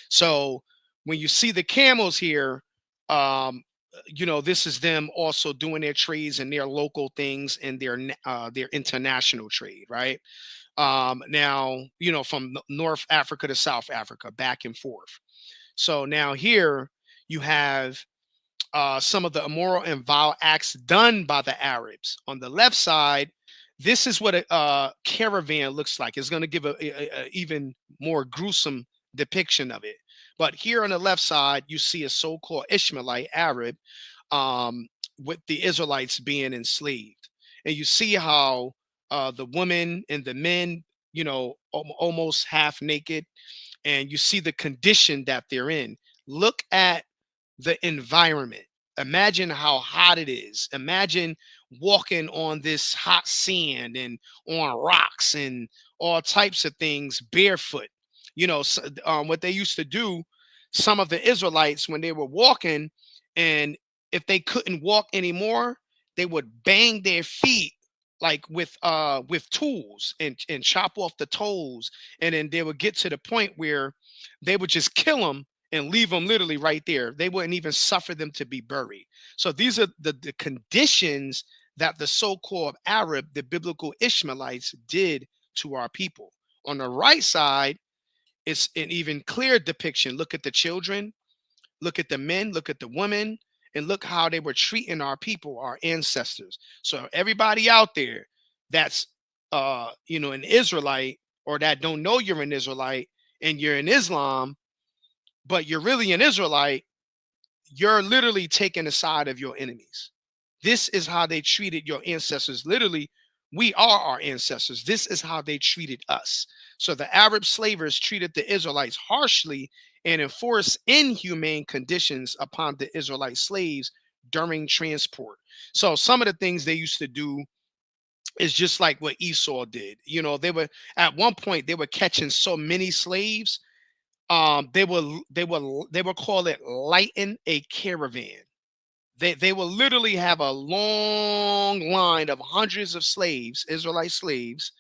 So when you see the camels here, this is them also doing their trades and their local things and their international trade, right? Now, from North Africa to South Africa, back and forth. So now here you have some of the immoral and vile acts done by the Arabs. On the left side, this is what a caravan looks like. It's going to give a even more gruesome depiction of it. But here on the left side, you see a so-called Ishmaelite Arab with the Israelites being enslaved. And you see how the women and the men, almost half naked, and you see the condition that they're in. Look at the environment. Imagine how hot it is. Imagine walking on this hot sand and on rocks and all types of things barefoot. What they used to do, some of the Israelites, when they were walking, and if they couldn't walk anymore, they would bang their feet like with tools and chop off the toes, and then they would get to the point where they would just kill them and leave them literally right there. They wouldn't even suffer them to be buried. So these are the conditions that the so-called Arab, the biblical Ishmaelites, did to our people. On the right side, it's an even clear depiction. Look at the children, look at the men, look at the women, and look how they were treating our people, our ancestors. So everybody out there that's an Israelite, or that don't know you're an Israelite and you're in Islam, but you're really an Israelite, you're literally taking the side of your enemies. This is how they treated your ancestors. Literally, we are our ancestors. This is how they treated us. So the Arab slavers treated the Israelites harshly and enforced inhumane conditions upon the Israelite slaves during transport. So some of the things they used to do is just like what Esau did. They were, at one point, they were catching so many slaves. They will call it lighten a caravan. they will literally have a long line of hundreds of slaves, Israelite slaves,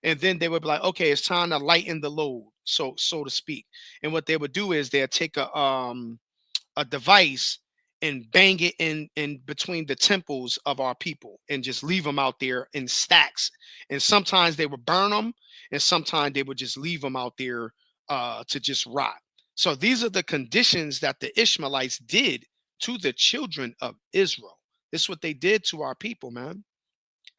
and then they would be like, okay, it's time to lighten the load, so to speak. And what they would do is they'll take a device and bang it in between the temples of our people and just leave them out there in stacks. And sometimes they would burn them, and sometimes they would just leave them out there to just rot. So these are the conditions that the Ishmaelites did to the children of Israel. This is what they did to our people, man.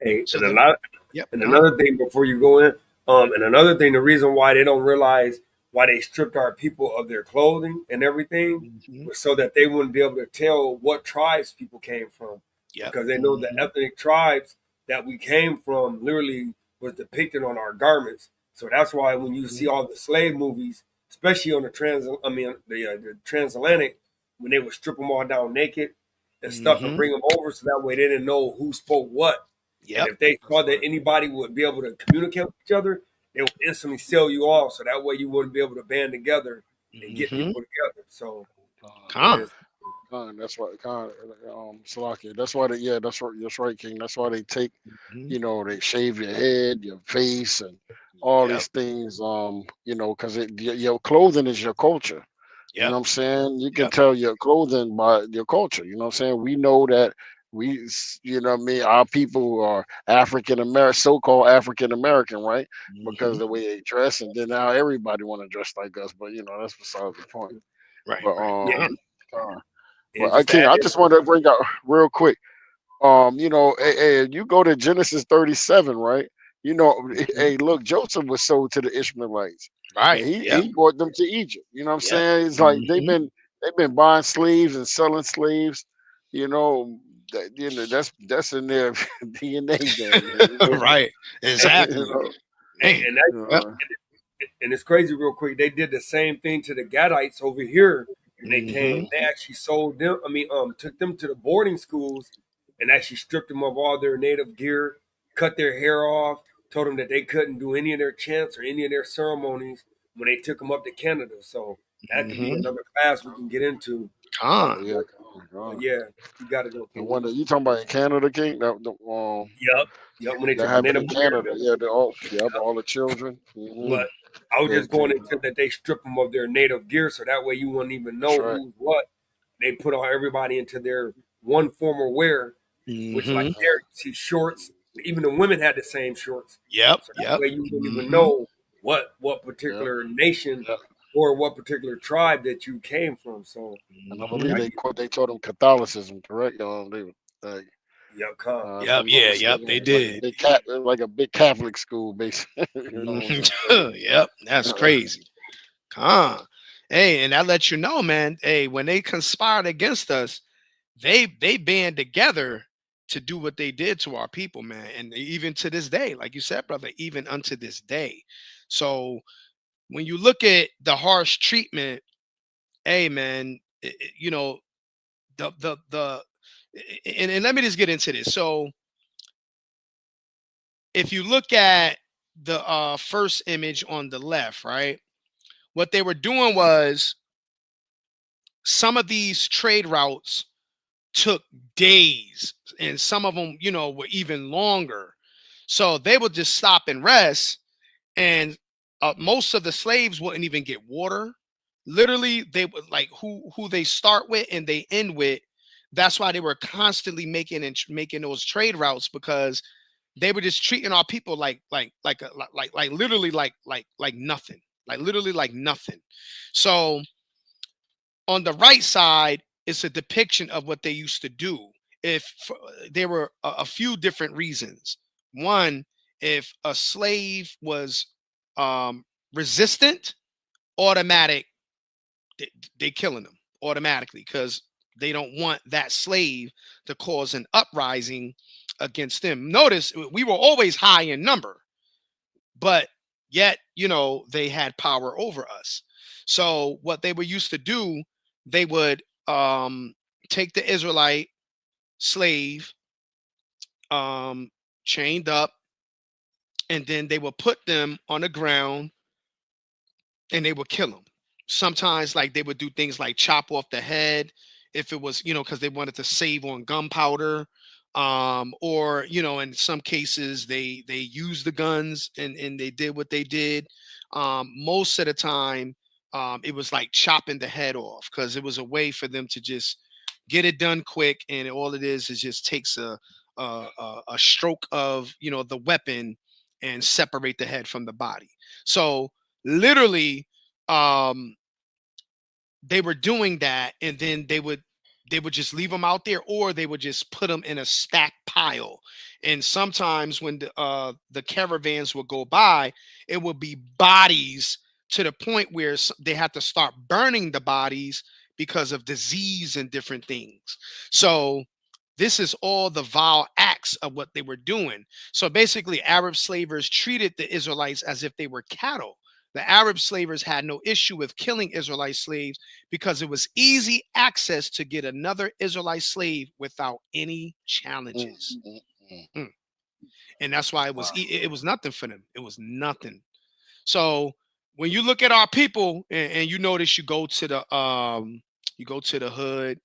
Hey, So and a then, lot, yep, and huh? another thing before you go in, and another thing, the reason why they don't realize why they stripped our people of their clothing and everything Hmm. was so that they wouldn't be able to tell what tribes people came from, Yep. because they know the Hmm. ethnic tribes that we came from literally was depicted on our garments. So that's why when you see all the slave movies, especially on the transatlantic, when they would strip them all down naked and stuff and Hmm. bring them over, so that way they didn't know who spoke what. And Yep. if they saw that anybody would be able to communicate with each other, they would instantly sell you off. So that way you wouldn't be able to band together and get Hmm. people together. So yeah, Con. That's why, Salaki. That's why they, yeah, that's right, King. That's why they take, Hmm. they shave your head, your face, and all Yep. these things. Because your clothing is your culture. You know Yep. what I'm saying? You can Yep. tell your clothing by your culture. You know what I'm saying? We know that you know what I mean, our people are African American, so-called African American, right? Because of Hmm. the way they dress, and then now everybody want to dress like us. But that's besides the point. Right. But Right. yeah, Con. uh, and I just to King, add I in, just want to bring out real quick. You go to Genesis 37, right? Hmm. Hey, look, Joseph was sold to the Ishmaelites, and Right. Yep. he brought them to Egypt. You know what I'm Yep. saying? It's like Hmm. they've been buying slaves and selling slaves. You know, that's in their DNA. Then, Right. you Exactly. know, Man. and that Yep. uh, and it's crazy real quick. They did the same thing to the Gadites over here when they Hmm. came. They actually sold them. Took them to the boarding schools and actually stripped them of all their native gear, cut their hair off, told them that they couldn't do any of their chants or any of their ceremonies when they took them up to Canada. So that could be Hmm. another class we can get into. oh Con. yeah, come But on. yeah, you got to go, The King. one that you talking about in Canada, King? Yep, yep. When they That took the happened native in gear, Canada. Yeah, yep, all the children. but I was Yeah, just going into that they strip them of their native gear, so that way you wouldn't even that's know right. who's what. They put all everybody into their one formal wear, which like Hmm. there you see shorts. Even the women had the same shorts, Yep. so that Yep. way you wouldn't even Hmm. know what Yeah, particular nation yeah. or what particular tribe that you came from. So And I yeah, believe they taught them Catholicism, correct? Like, yeah, come. if Yep. I'm not Yeah. Yep. mistaken, They it's like a did. like a big Catholic school, basically. Mhm. It's crazy. Yep. That's crazy. Con. Hey, and that lets you know, man. Hey, when they conspired against us, they band together to do what they did to our people, man. And even to this day, like you said, brother, even unto this day. So when you look at the harsh treatment, hey, man, the and let me just get into this. So if you look at the first image on the left, right, what they were doing was some of these trade routes took days, and some of them, were even longer. So they would just stop and rest, and most of the slaves wouldn't even get water. Literally, they would like who they start with and they end with. That's why they were constantly making those trade routes, because they were just treating our people like literally like nothing, like literally like nothing. So on the right side, it's a depiction of what they used to do. If there were a few different reasons. One, if a slave was resistant, automatic, they killing them automatically, because they don't want that slave to cause an uprising against them. Notice we were always high in number, but yet they had power over us. So what they were used to do, they would take the Israelite slave, um chained up, and then they would put them on the ground and they would kill them. Sometimes, like, they would do things like chop off the head if it was, because they wanted to save on gunpowder, or in some cases they used the guns and they did what they did. Most of the time, it was like chopping the head off, because it was a way for them to just get it done quick, and all it is just takes a stroke of the weapon and separate the head from the body. So literally, um they were doing that, and then they would just leave them out there, or they would just put them in a stacked pile. And sometimes when the caravans would go by, it would be bodies, to the point where they had to start burning the bodies because of disease and different things. So this is all the vile acts of what they were doing. So basically, Arab slavers treated the Israelites as if they were cattle. The Arab slavers had no issue with killing Israelite slaves, because it was easy access to get another Israelite slave without any Mm, challenges. mm, mm. Mm. And that's why Wow. it was nothing for them. It was nothing. So when you look at our people, and you notice, you go to the hood,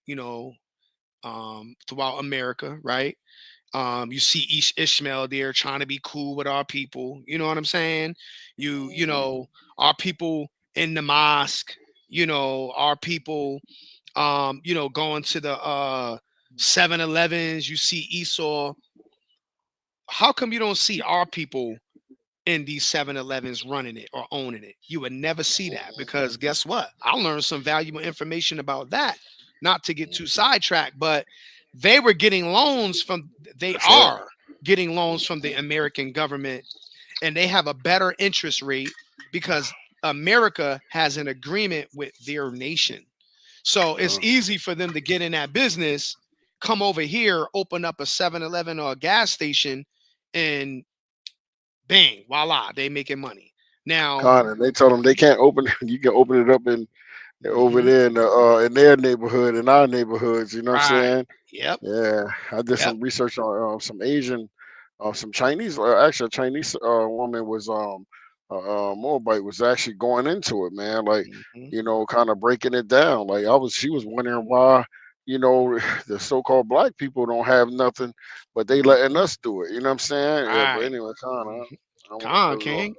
throughout America, right? You see Ishmael there trying to be cool with our people. You know what I'm saying? Our people in the mosque, our people, going to the 7-Elevens. You see Esau. How come you don't see our people in these 7-Elevens running it or owning it? You would never see that, because guess what? I learned some valuable information about that. Not to get too sidetracked, but they were getting loans from, they That's right. are getting loans from the American government, and they have a better interest rate, because America has an agreement with their nation. So it's Uh, easy for them to get in that business, come over here, open up a 7-Eleven or a gas station, and bang, voila, they making money. Now, Connor, they told them they can't open. You can open it up over mhm, there in their neighborhood, in our neighborhoods. You know what I'm right. saying? Yep. Yeah, I did Yep. some research on some Asian, some Chinese. Actually, a Chinese woman was Moabite was actually going into it, man. Like, Mhm. kind of breaking it down. Like, she was wondering why, the so-called black people don't have nothing, but they letting Mhm. us do it. You know what I'm saying? Yeah, but Right. anyway, kind of, Mhm. I Come want to on, cut it off.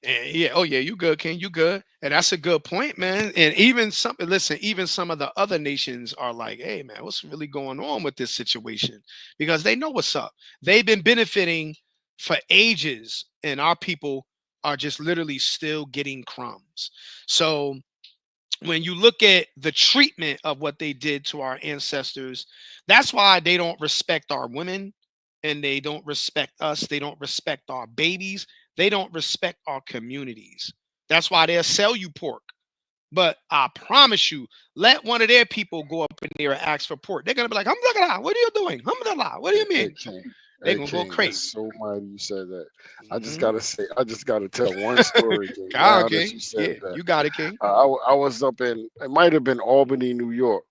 King. Yeah. Oh, yeah. You good, King? You good? And that's a good point, man. And even some, listen, even some of the other nations are like, "Hey, man, what's really going on with this situation?" Because they know what's up. They've been benefiting for ages, and our people are just literally still getting crumbs. So when you look at the treatment of what they did to our ancestors, that's why they don't respect our women, and they don't respect us. They don't respect our babies. They don't respect our communities. That's why they'll sell you pork. But I promise you, let one of their people go up in there and ask for pork. They're gonna be like, "Alhamdulillah, what are you doing? Alhamdulillah, what do you Hey mean?" King, They're hey gonna go King, that's crazy. so mighty you said that. I just Mhm. gotta say, I just gotta tell one story, King. Come on, Now that you King. said Yeah, that, you got it, King. I was up in, it might have been Albany, New York.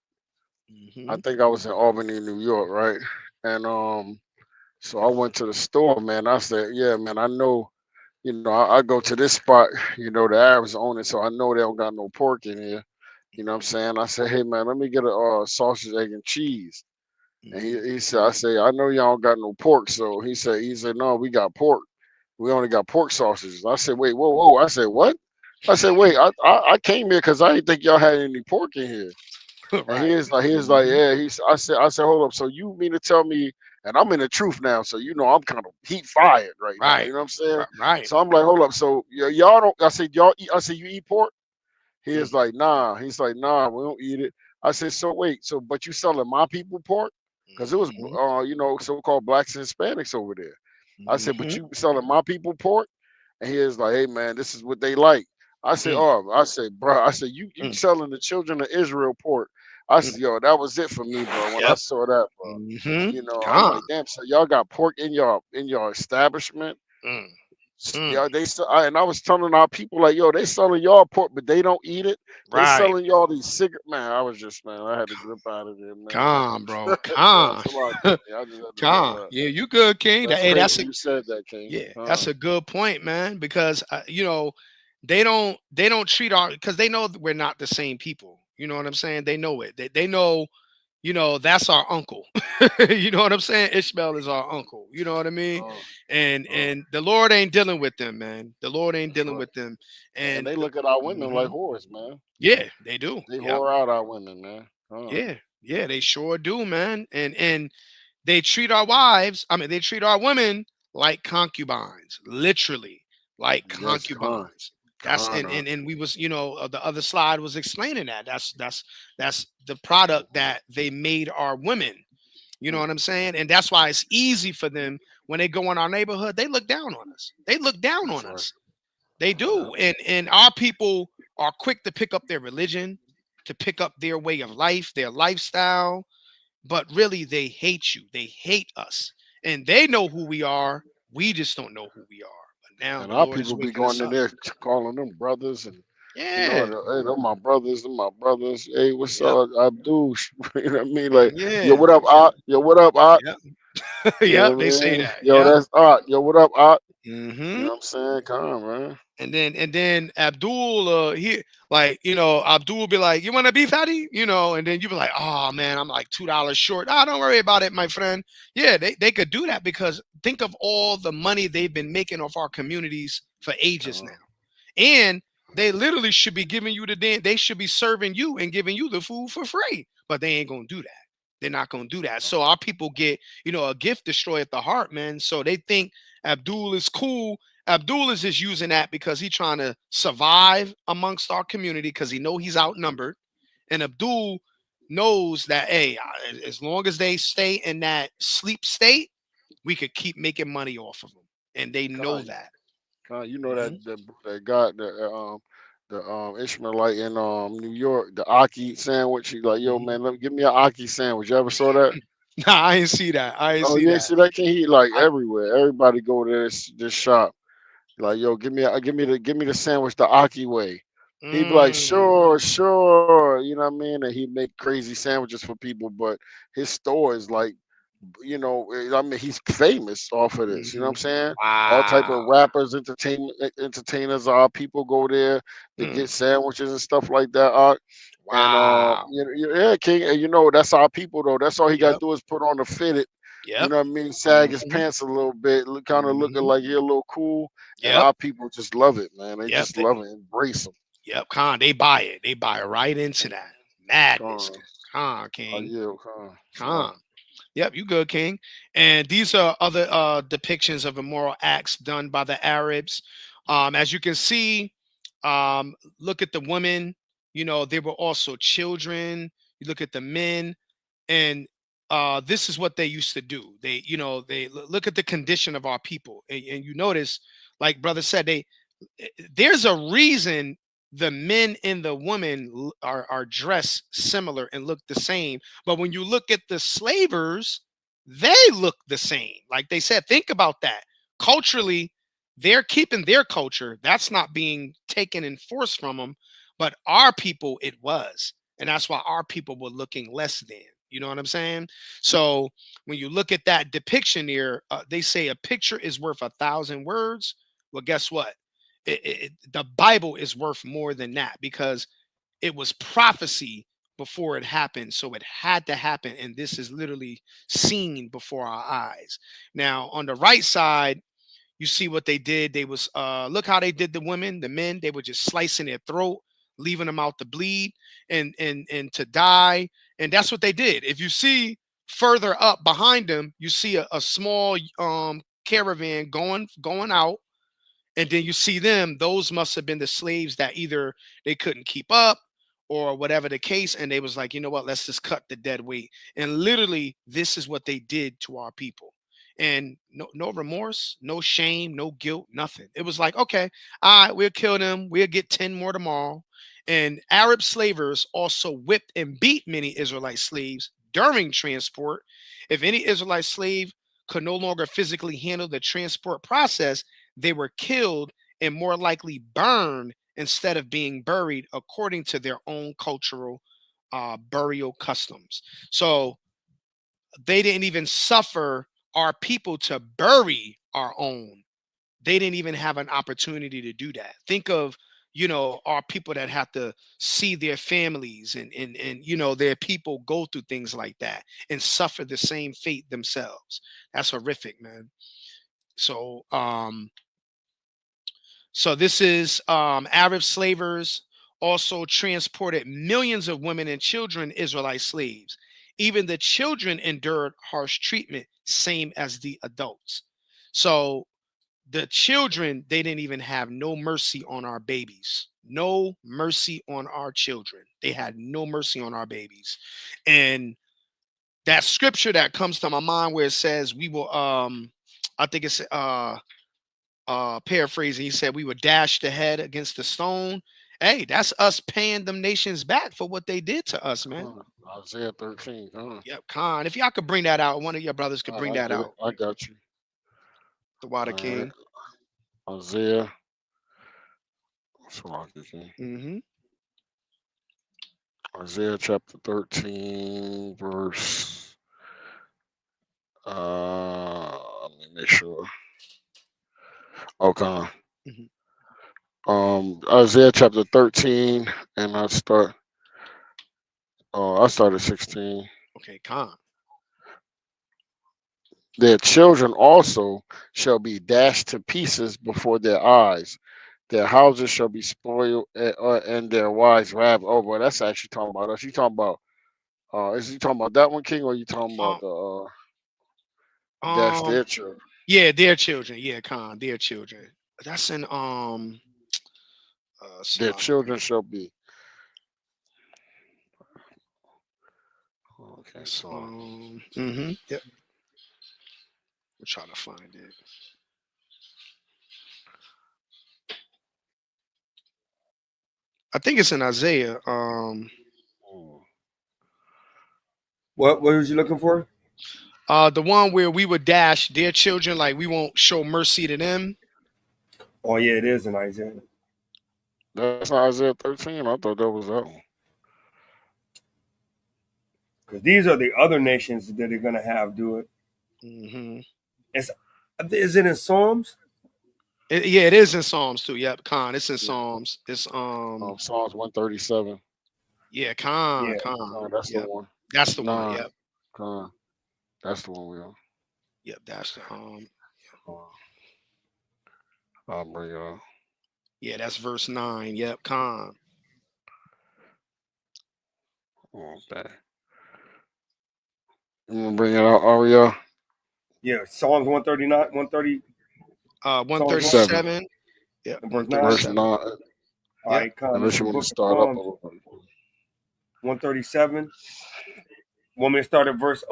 I Hmm. think I was in Albany, New York, right? And so I went to the store, man. I said, yeah, man, I know, I go to this spot, the Arabs own it, so I know they don't got no pork in here. You know what I'm saying? I said, hey, man, let me get a sausage, egg, and cheese. And he said, I say, I know y'all don't got no pork. So he said, no, we got pork. We only got pork sausages. I said, wait, whoa, whoa. I said, what? I said, wait, I came here because I didn't think y'all had any pork in here. And Right. he is like, Mhm. yeah. I said, hold up. So you mean to tell me? And I'm in the truth now, so I'm kind of heat fired right now. You Right. know what I'm saying? Right. So I'm like, hold up. So y'all don't? I said, y'all eat? I said, you eat pork? He Mm. is like, nah. He's like, nah, we don't eat it. I said, so wait, so but you selling my people pork? Because it was, Mhm. so-called blacks and Hispanics over there. I said, but Mhm. you selling my people pork? And he is like, hey man, this is what they like. I said, Mm. oh, I said, bro, I said, you Mm. selling the children of Israel pork? I Mm. said, yo, that was it for me, bro. When I Yep. saw that, bro, Mhm. I'm Con. like, damn. So y'all got pork in your establishment? Mm. Mm. Yeah, and I was telling our people like, yo, they selling y'all pork, but they don't eat it. They Right. selling y'all these cigarette. Man, I was just, man, I had to grip out of there, man. Con, bro. Yeah, Con. come on, King. I just had to say Con. that. Yeah, you good, King. That's Hey, crazy. You said that, King. that's a good point, man. Because they don't treat our, because they know that we're not the same people. You know what I'm saying? They know it. They know. that's our uncle. You know what I'm saying? Ishmael is our uncle. You know what I mean? Uh, And uh, and the Lord ain't dealing with them, man. The Lord ain't that's dealing right. with them. And And they look at our women like mhm. whores, man. Yeah, they do. They Yep. whore out our women, man. Yeah. Yeah, they sure do, man. And they treat our wives, I mean, they treat our women like concubines, literally like Yes, concubines. That's con, uh, and we was, the other slide was explaining that. That's the product that they made our women. You know mm, what I'm saying? And that's why it's easy for them when they go in our neighborhood, they look down on us. They look down that's on right. us. They Yeah, do. And our people are quick to pick up their religion, to pick up their way of life, their lifestyle, but really they hate you. They hate us. And they know who we are. We just don't know who we are. But now and the our Lord is people be waking us going in up. there calling them brothers, and Yeah. hey, they're my brothers, they're my brothers. Hey, what's Yep. up, Abdul? You know what I mean? Like, yo, Yeah. what up, Art? Yo, what up, Art? Yep. You know Yep. what They I say mean? that. Yo, Yep. that's Art. Yo, what up, Art? You Hmm. know what I'm saying? Come on, man. And then Abdul, he like, Abdul will be like, "You want a beef patty?" And then you be like, "Oh man, I'm like $2 short." Ah, don't worry about it, my friend. Yeah, they could do that because think of all the money they've been making off our communities for ages now. Come And they literally should be giving you they should be serving you and giving you the food for free. But they ain't gonna do that. They're not gonna do that. So our people get, a gift destroyed at the heart, man. So they think Abdul is cool. Abdul is just using that because he's trying to survive amongst our community because he know he's outnumbered. And Abdul knows that, hey, as long as they stay in that sleep state, we could keep making money off of them. And they know on, that. you know Mhm. that guy, the Ishmaelite in New York, the Aki sandwich. He like, yo, Mhm. man, give me an Aki sandwich. You ever saw that? Nah, I ain't see that. I ain't Oh, see you ain't that. see that? Can he like I, everywhere? Everybody go to this shop. Like, yo, give me the sandwich the Aki way. He'd be like, mm, sure, sure. You know what I mean? And he'd make crazy sandwiches for people, but his store is like, I mean, he's famous off of this. You know what I'm mhm. saying? All type Wow. of rappers, entertainers, people go there to Mm, get sandwiches and stuff like that. And wow. yeah, King, and that's our people though. That's all he got to Yep. do is put on the fitted. You Yep. know what I mean? Sag his Mhm. pants a little bit, kind of looking Mhm. like he a little cool. And Yep. our people just love it, man. They Yep. just love it, embrace him. Yep. Con, they buy it. They buy right into that madness. Con, Con, King. yeah, con. So, Con. Yep, you good, King. And these are other depictions of immoral acts done by the Arabs. As you can see, look at the women. They were also children. You look at the men, and this is what they used to do. Look at the condition of our people, and you notice, like brother said, there's a reason the men and the women are dressed similar and look the same, but when you look at the slavers, they look the same. Like they said, think about that. Culturally, they're keeping their culture. That's not being taken and forced from them, but our people, it was. And that's why our people were looking less than. You know what I'm saying? So when you look at that depiction here, they say a picture is worth 1,000 words. Well, guess what? The Bible is worth more than that because it was prophecy before it happened. So it had to happen. And this is literally seen before our eyes. Now, on the right side, you see what they did. They was look how they did the women, the men, they were just slicing their throat, leaving them out to bleed and to die. And that's what they did. If you see further up behind them, you see a small caravan going out, and then you see them, those must have been the slaves that either they couldn't keep up or whatever the case, and they was like, you know what, let's just cut the dead weight. And literally this is what they did to our people. And no remorse, no shame, no guilt, nothing. It was like, okay, all right, we'll kill them, we'll get 10 more tomorrow. And Arab slavers also whipped and beat many Israelite slaves during transport. If any Israelite slave could no longer physically handle the transport process, they were killed and more likely burned instead of being buried according to their own cultural burial customs. So they didn't even suffer our people to bury our own. They didn't even have an opportunity to do that. Think of are people that have to see their families and their people go through things like that and suffer the same fate themselves. That's horrific, man. So this is Arab slavers also transported millions of women and children, Israelite slaves. Even the children endured harsh treatment, same as the adults. So the children, they didn't even have no mercy on our babies. No mercy on our children. They had no mercy on our babies. And that scripture that comes to my mind where it says we will I think it's paraphrasing, he said we would dash the head against the stone. Hey, that's us paying them nations back for what they did to us, man. Isaiah 13. Yep, Khan. If y'all could bring that out, one of your brothers could bring I that get it. out. I got you. The Water All right. King. Isaiah. Salaki King. Mm-hmm. Isaiah chapter 13, verse. Let me make sure. Okay. Mm-hmm. Isaiah chapter 13, and I start. I started 16. Okay, Khan. Their children also shall be dashed to pieces before their eyes. Their houses shall be spoiled, and their wives ravaged. Oh, boy, that's actually talking about us. You talking about? Is he talking about that one, King, or you talking about Um, the dash um, their children? yeah, their children. Yeah, Khan, their children. That's in Their Salak. children shall be. Okay, That's so Yep. We'll try to find it. I think it's in Isaiah. What was you looking for? The one where we would dash their children, like we won't show mercy to them. Oh yeah, it is in Isaiah. that's not Isaiah 13. I thought that was that one. Because these are the other nations that are gonna have do it. Mm-hmm. It's is it in Psalms? Yeah, it is in Psalms too. Yep, Khan. It's in Yeah. Psalms. It's Psalms 137. yeah, Khan, Yeah. Khan. That's the Yep, one. that's the one. Nah, Yep, that's the one we on. yep. That's the Uh, I'll bring it up. yeah, that's verse 9. Yep, Khan. Okay. You want to bring it out, Aria? Yeah. Psalms 139, 130, Psalms 7. 137. Yep, and verse 9. Verse 137. 9. All Yep. right, Con. This Unless is you the want to book of start up a Psalms, little bit. 137. Want me to start at verse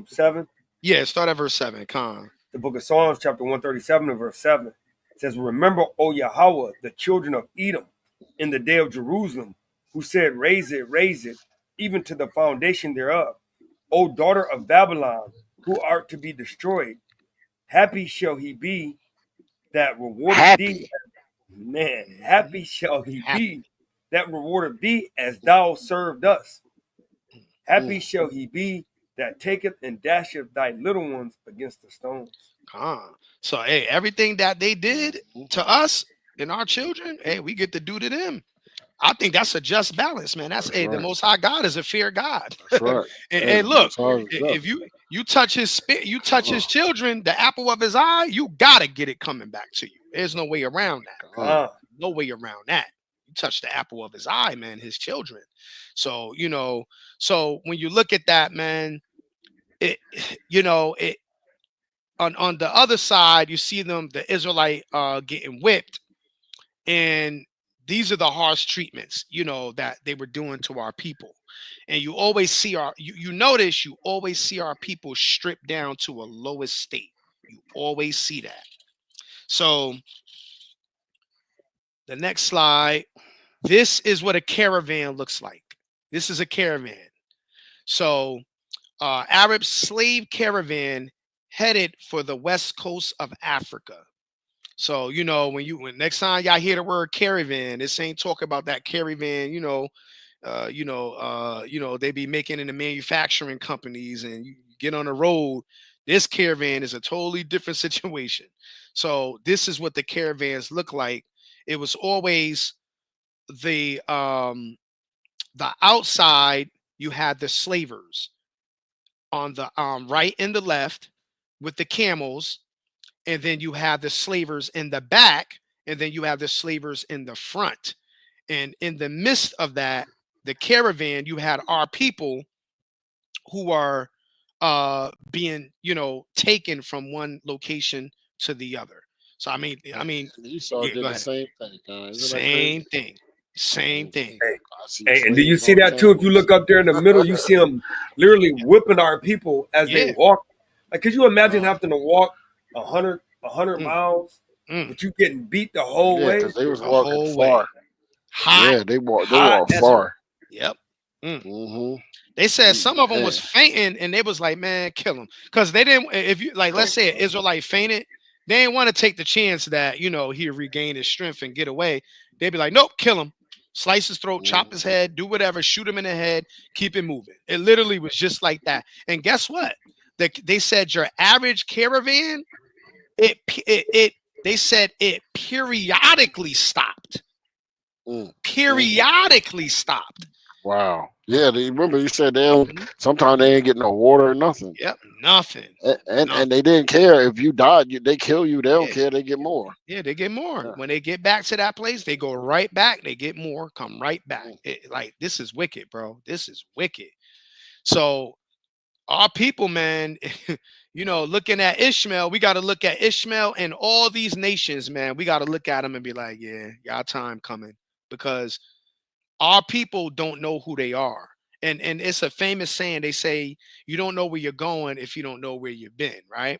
7? Yeah, start at verse 7. Khan. The book of Psalms, chapter 137 and verse 7. It says, Remember, O Yahweh, the children of Edom, in the day of Jerusalem, who said, raise it, even to the foundation thereof. O daughter of Babylon, who art to be destroyed, happy shall he be that rewarded thee. Happy. Man, Mhm. happy shall he Happy. be that rewarded thee as thou served us. Happy Mm, shall he be that taketh and dasheth thy little ones against the stones. Khan. So hey, everything that they did mhm. to us and our children, hey, we get to do to them. I think that's a just balance, man. That's That's hey, the right. Most High God is a fair God. That's right. Hey, And look, most high is just. if you touch his spirit, you touch Uh, his children, the apple of his eye, you gotta get it coming back to you. There's no way around that. uh, Ah, No way around that. You touch the apple of his eye, man, his children. So so when you look at that, man, it it on the other side, you see them, the Israelite getting whipped, and these are the harsh treatments, that they were doing to our people. And you always see you notice you always see our people stripped down to a lowest state. You always see that. So the next slide, this is what a caravan looks like. This is a caravan. So Arab slave caravan headed for the west coast of Africa. So when next time y'all hear the word caravan, this ain't talking about that caravan. They be making in the manufacturing companies, and you get on the road. This caravan is a totally different situation. So this is what the caravans look like. It was always the outside, you had the slavers on the right and the left with the camels, and then you have the slavers in the back, and then you have the slavers in the front. And in the midst of that, the caravan, you had our people who are being, taken from one location to the other. So I mean, And Esau yeah, go did the ahead. same thing, guys. Isn't that crazy? Same thing. Same Mm. thing. Hey, I see hey, and do you slaves see on that too? If you camels. look up there in the middle, you see them literally whipping our people as they Yeah. walk. Like, could you imagine Wow. having to walk a hundred Mm, miles, mm, but you getting beat the whole Yeah, way? because they was the walking whole far. way. Hot, Yeah, they hot walked desert. far. Yep. Mm. Mm-hmm. They said some of them was Man, fainting, and they was like, "Man, kill them," because they didn't. If you like, let's come say an on. Israelite fainted, they didn't want to take the chance that he'll regain his strength and get away. They'd be like, "Nope, kill him, slice his throat, chop his Mhm. head, do whatever, shoot him in the head, keep it moving." It literally was just like that. And guess what? They said your average caravan, it they said it periodically stopped. Mm, mm. Periodically stopped. Wow. Yeah, they, remember you said they don't. Mhm. Sometimes they ain't get no water or nothing, Yep, nothing, and nothing. they didn't care if you died. They kill you. They don't Yeah. care. They get more. Yeah, they get more. Yeah. When they get back to that place, they go right back. They get more, come right back. Mm, Like this is wicked, bro. This is wicked. So our people, man, looking at Ishmael, we got to look at Ishmael and all these nations, man. We got to look at them and be like, yeah, y'all time coming, because our people don't know who they are. And it's a famous saying. They say you don't know where you're going if you don't know where you've been, right?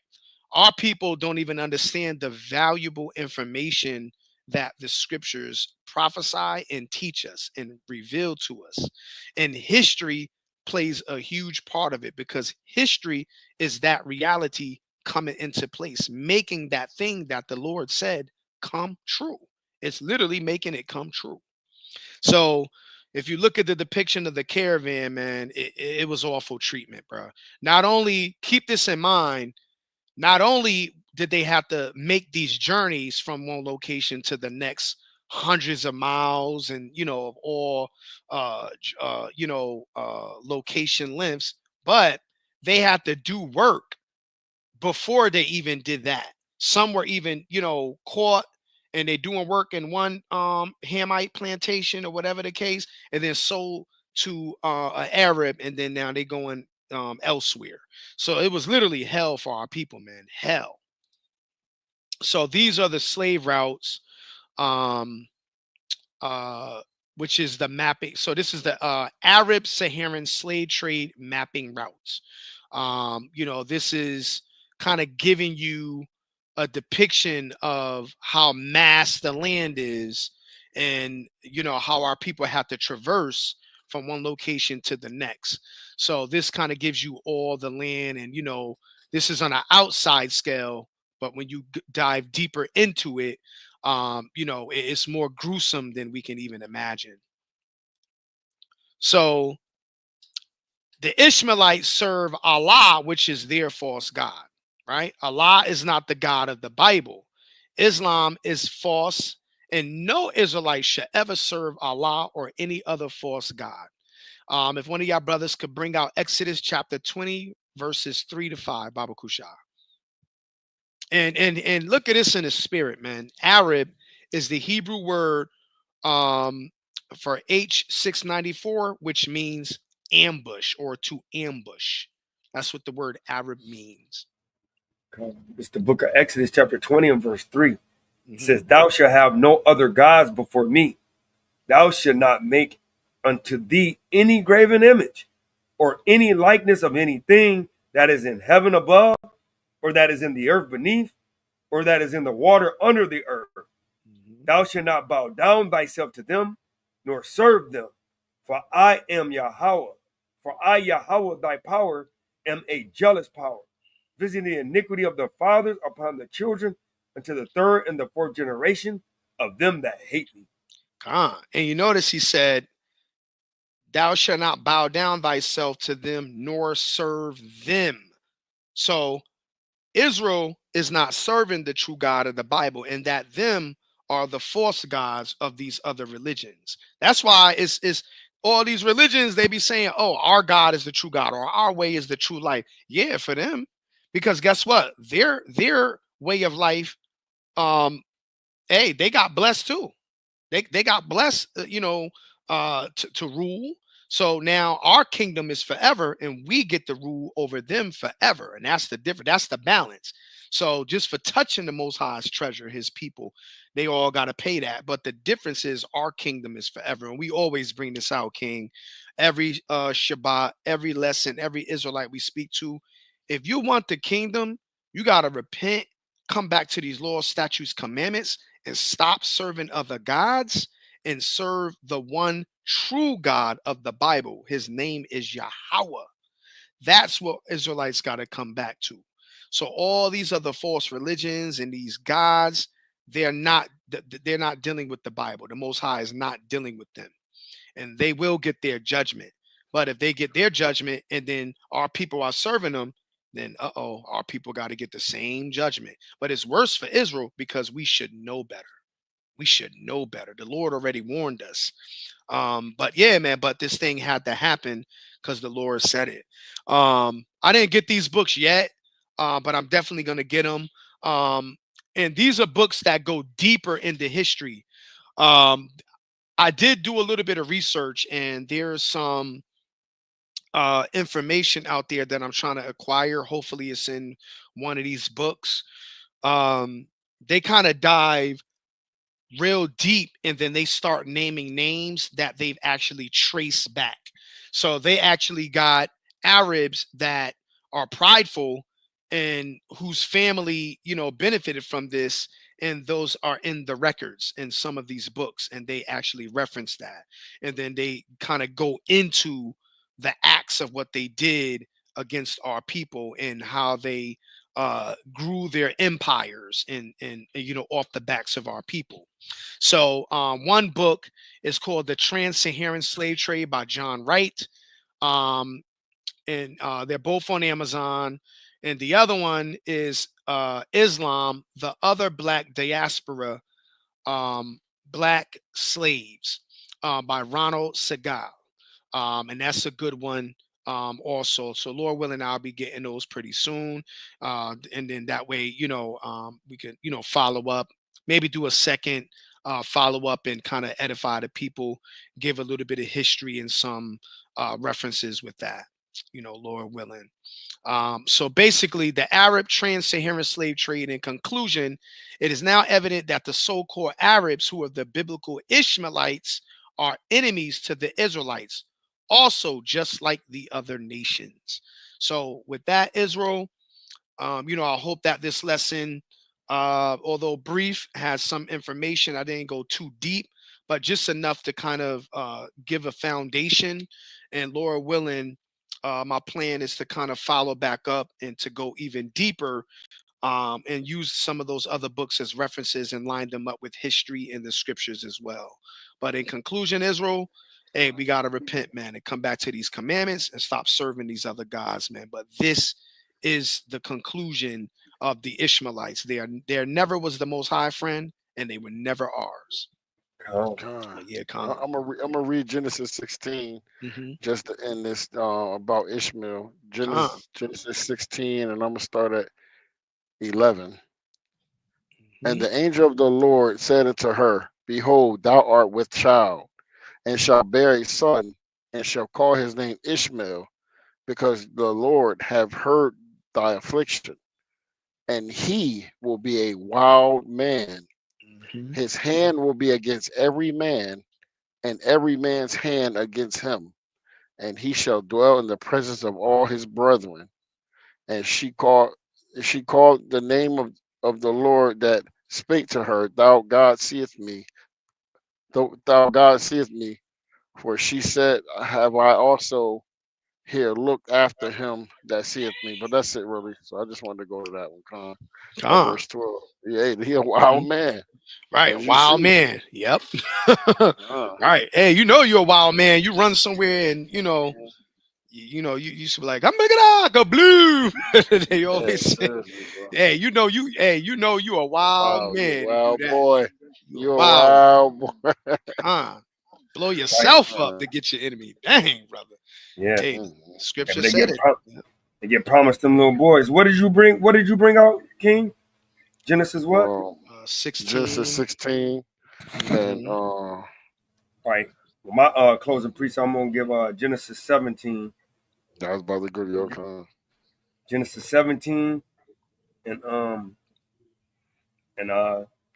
Our people don't even understand the valuable information that the scriptures prophesy and teach us and reveal to us. And history plays a huge part of it, because history is that reality coming into place, making that thing that the Lord said come true. It's literally making it come true. So if you look at the depiction of the caravan, man, it was awful treatment, bro. Not only, keep this in mind, not only did they have to make these journeys from one location to the next, hundreds of miles, and of all location lengths, but they had to do work before they even did that. Some were even, caught, and they doing work in one Hamite plantation or whatever the case, and then sold to an Arab, and then now they going elsewhere. So it was literally hell for our people, man. Hell. So these are the slave routes, um, uh, which is the mapping. So this is the Arab Saharan slave trade mapping routes. This is kind of giving you a depiction of how vast the land is, and how our people have to traverse from one location to the next. So this kind of gives you all the land, and this is on an outside scale, but when you dive deeper into it, it's more gruesome than we can even imagine. So the Ishmaelites serve Allah, which is their false god, right? Allah is not the God of the Bible. Islam is false, and no Israelite should ever serve Allah or any other false god. If one of y'all brothers could bring out Exodus chapter 20, verses 3 to 5, Baba Kusha. And look at this in the spirit, man. Arab is the Hebrew word for H694, which means ambush or to ambush. That's what the word Arab means. It's the book of Exodus, chapter 20 and verse 3. It Mhm. says, "Thou shalt have no other gods before me. Thou shalt not make unto thee any graven image, or any likeness of anything that is in heaven above, or that is in the earth beneath, or that is in the water under the earth. Mhm. Thou shalt not bow down thyself to them, nor serve them. For I am Yahweh. For I, Yahweh, thy power, am a jealous power, visiting the iniquity of the fathers upon the children, unto the third and the fourth generation of them that hate me." And you notice he said, "Thou shalt not bow down thyself to them, nor serve them." So Israel is not serving the true God of the Bible, and that them are the false gods of these other religions. That's why it's all these religions, they be saying, oh, our God is the true God, or our way is the true life. Yeah, for them. Because guess what? Their way of life, um, hey, they got blessed too. They got blessed, to rule. So now our kingdom is forever, and we get to rule over them forever. And that's the difference. That's the balance. So just for touching the Most High's treasure, His people, they all got to pay that. But the difference is our kingdom is forever, and we always bring this out, King. Every Shabbat, every lesson, every Israelite we speak to, if you want the kingdom, you got to repent, come back to these laws, statutes, commandments, and stop serving other gods and serve the one true God of the Bible. His name is Yahweh. That's what Israelites got to come back to. So all these other false religions and these gods, they're not dealing with the Bible. The Most High is not dealing with them, and they will get their judgment. But if they get their judgment and then our people are serving them, then our people got to get the same judgment. But it's worse for Israel because we should know better. We should know better. The Lord already warned us. But yeah, man, but this thing had to happen because the Lord said it. I didn't get these books yet, but I'm definitely going to get them. And these are books that go deeper into history. I did do a little bit of research, and there's some information out there that I'm trying to acquire. Hopefully it's in one of these books. They kind of dive real deep, and then they start naming names that they've actually traced back. So they actually got Arabs that are prideful and whose family, benefited from this, and those are in the records in some of these books, and they actually reference that, and then they kind of go into the acts of what they did against our people and how they grew their empires and off the backs of our people. So one book is called The Trans-Saharan Slave Trade by John Wright. And they're both on Amazon. And the other one is Islam, the Other Black Diaspora, Black Slaves, by Ronald Segal. And that's a good one also. So Lord willing, I'll be getting those pretty soon. And then that way, we can, follow up, maybe do a second follow up and kind of edify the people, give a little bit of history and some references with that, Lord willing. So basically, the Arab trans-Saharan slave trade. In conclusion, it is now evident that the so-called Arabs, who are the biblical Ishmaelites, are enemies to the Israelites, also just like the other nations. So with that, Israel, I hope that this lesson, although brief, has some information. I didn't go too deep, but just enough to kind of give a foundation. And Lord willing, my plan is to kind of follow back up and to go even deeper, and use some of those other books as references and line them up with history and the scriptures as well. But in conclusion, Israel, hey, we got to repent, man, and come back to these commandments and stop serving these other gods, man. But this is the conclusion of the Ishmaelites. There never was the Most High, friend, and they were never ours. Con. Yeah, I'm gonna read Genesis 16 just to end this about Ishmael. Genesis 16, and I'm gonna start at 11. And the angel of the Lord said unto her, Behold, thou art with child, and shalt bear a son, and shall call his name Ishmael, because the Lord have heard thy affliction. And he will be a wild man. His hand will be against every man, and every man's hand against him. And he shall dwell in the presence of all his brethren. And she called the name of the Lord that spake to her, Thou God seest me, thou God seest me. For she said, Have I also here looked after him that seeth me? But that's it really. So I just wanted to go to that one, verse 12. Yeah, he a wild man. Right, As you wild see. man. Yep. Right. Hey, you're a wild man. You run somewhere and you used to be like, I'm making a blue. They always say, seriously, bro. hey, you a wild Wow, you man to do wild that. boy. You a You're a wild wild boy. Khan. Blow yourself up Uh, to get your enemy. Dang, brother. Yeah. Hey, mm, Yeah, scripture but they said get it. they get promised them little boys. What did you bring? What did you bring out, King? Genesis what? Genesis 16. 16 and Mhm. Right. Well, my closing precept, I'm gonna give Genesis 17. that was about to go to your con. Genesis 17 and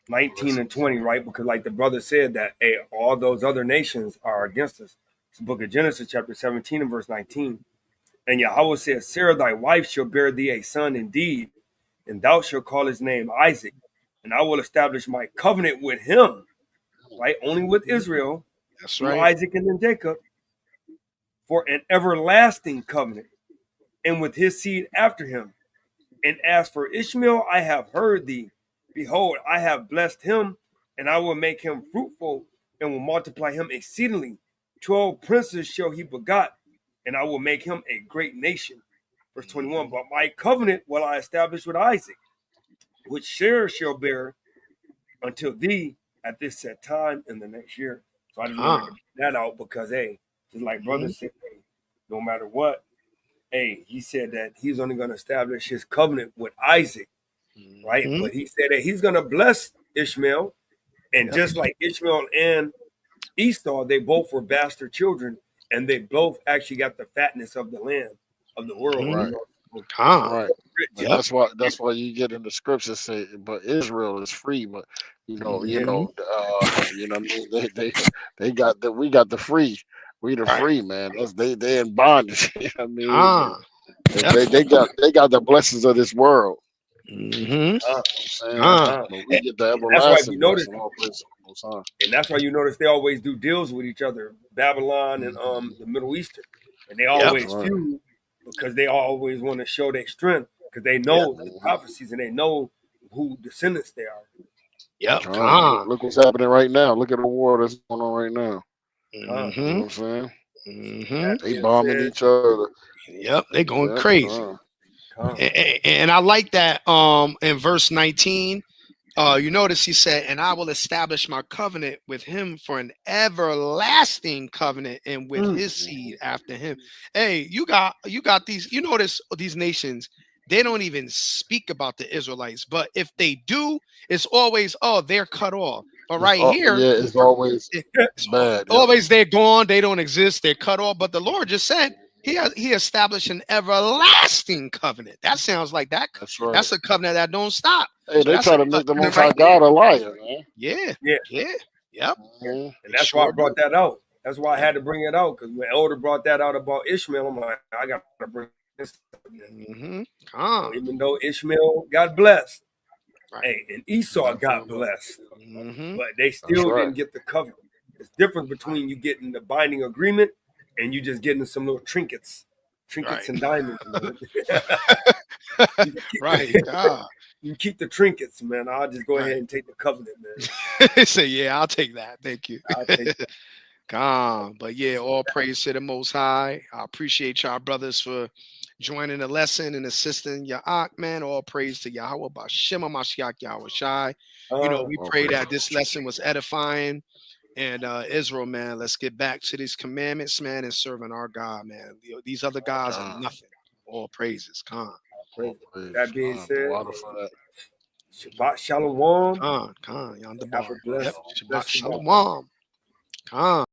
19 and 20, right? Because like the brother said that hey, all those other nations are against us. It's the book of Genesis, chapter 17 and verse 19. And Yahweh says, Sarah, thy wife shall bear thee a son indeed, and thou shalt call his name Isaac, and I will establish my covenant with him, right? Only with Israel, That's through right. Isaac and then Jacob, for an everlasting covenant, and with his seed after him. And as for Ishmael, I have heard thee. Behold, I have blessed him, and I will make him fruitful, and will multiply him exceedingly. 12 princes shall he begot, and I will make him a great nation. Verse 21, Mhm. but my covenant will I establish with Isaac, which Sarah shall bear until thee at this set time in the next year. So I just wanted to Khan. get that out because, hey, just like brother Mhm. said, hey, no matter what, hey, he said that he's only going to establish his covenant with Isaac, right? Mhm. But he said that he's going to bless Ishmael. And Yep. just like Ishmael and Esau, they both were bastard children, and they both actually got the fatness of the land, of the world, Mhm. Right, So Khan. they're right. rich. But Yep. that's why you get in the scriptures say, but Israel is free. But Yeah, Mhm. what I mean. They got the we got the free. We the Right. free man. That's they in bondage. You know what I mean, Khan. and Yep. they got the blessings of this world. Mhm. uh, You know what I'm saying, Khan. but we Eh, get the and that's why if you everlasting notice, blessing. All praise to the Most High. and that's why you notice they always do deals with each other, Babylon and the Middle Eastern, and they Yep. That's always right. feud because they always want to show their strength because they Yep. know the Mhm. prophecies and they know who descendants they are. Yep. That's right. Khan. Look what's happening right now. Look at the war that's going on right now. Con. You know what Mhm. I'm saying? Mhm. That They being bombing said, each other. Yep. They going Yep. crazy. con. And I like that in verse 19. You notice he said, and I will establish my covenant with him for an everlasting covenant and with Mm. his seed after him. Hey, you got these, you notice these nations, they don't even speak about the Israelites, but if they do, it's always, oh, they're cut off. But It's right here, it's always it's bad. Yep. always they're gone, they don't exist, they're cut off. But the Lord just said he established an everlasting covenant. That sounds like That's right. that's a covenant that don't stop. Hey, So they that's a try to make the covenant Most right High there. God a liar, man. Yeah, Yeah, yeah, yep. Mhm. and They that's why I sure brought do. that out. That's why I Yep. had to bring it out because when Elder brought that out about Ishmael, I'm like, I got to bring this up again. Mm-hmm. So Calm. even though Ishmael got blessed, Right. hey, and Esau got Mhm. blessed, Mm-hmm. but they That's still right. didn't get the covenant. It's different Right. between you getting the binding agreement and you just getting some little trinkets Right. and diamonds, man. you, can keep, Right. Ah. you can keep the trinkets, man. I'll just go ahead Right. and take the covenant, man. Say, yeah, I'll take that. Thank you. I'll take that. Calm. But yeah, So all praise to the Most High. I appreciate y'all brothers for joining the lesson and assisting your man. All praise to Yahweh Bashima Mashiach Yahweh Shai. We All pray praise. that this lesson was edifying. And Israel, man, let's get back to these commandments, man, and serving our God, man. These other gods are God. nothing. All praises. Khan. praise All it. With praise. that being God, the said, water for that. Shabbat Shalom. Khan. Khan. Yonder Have a bar. Yep. blessed, Shabbat blessed Shabbat. Shalom. Khan.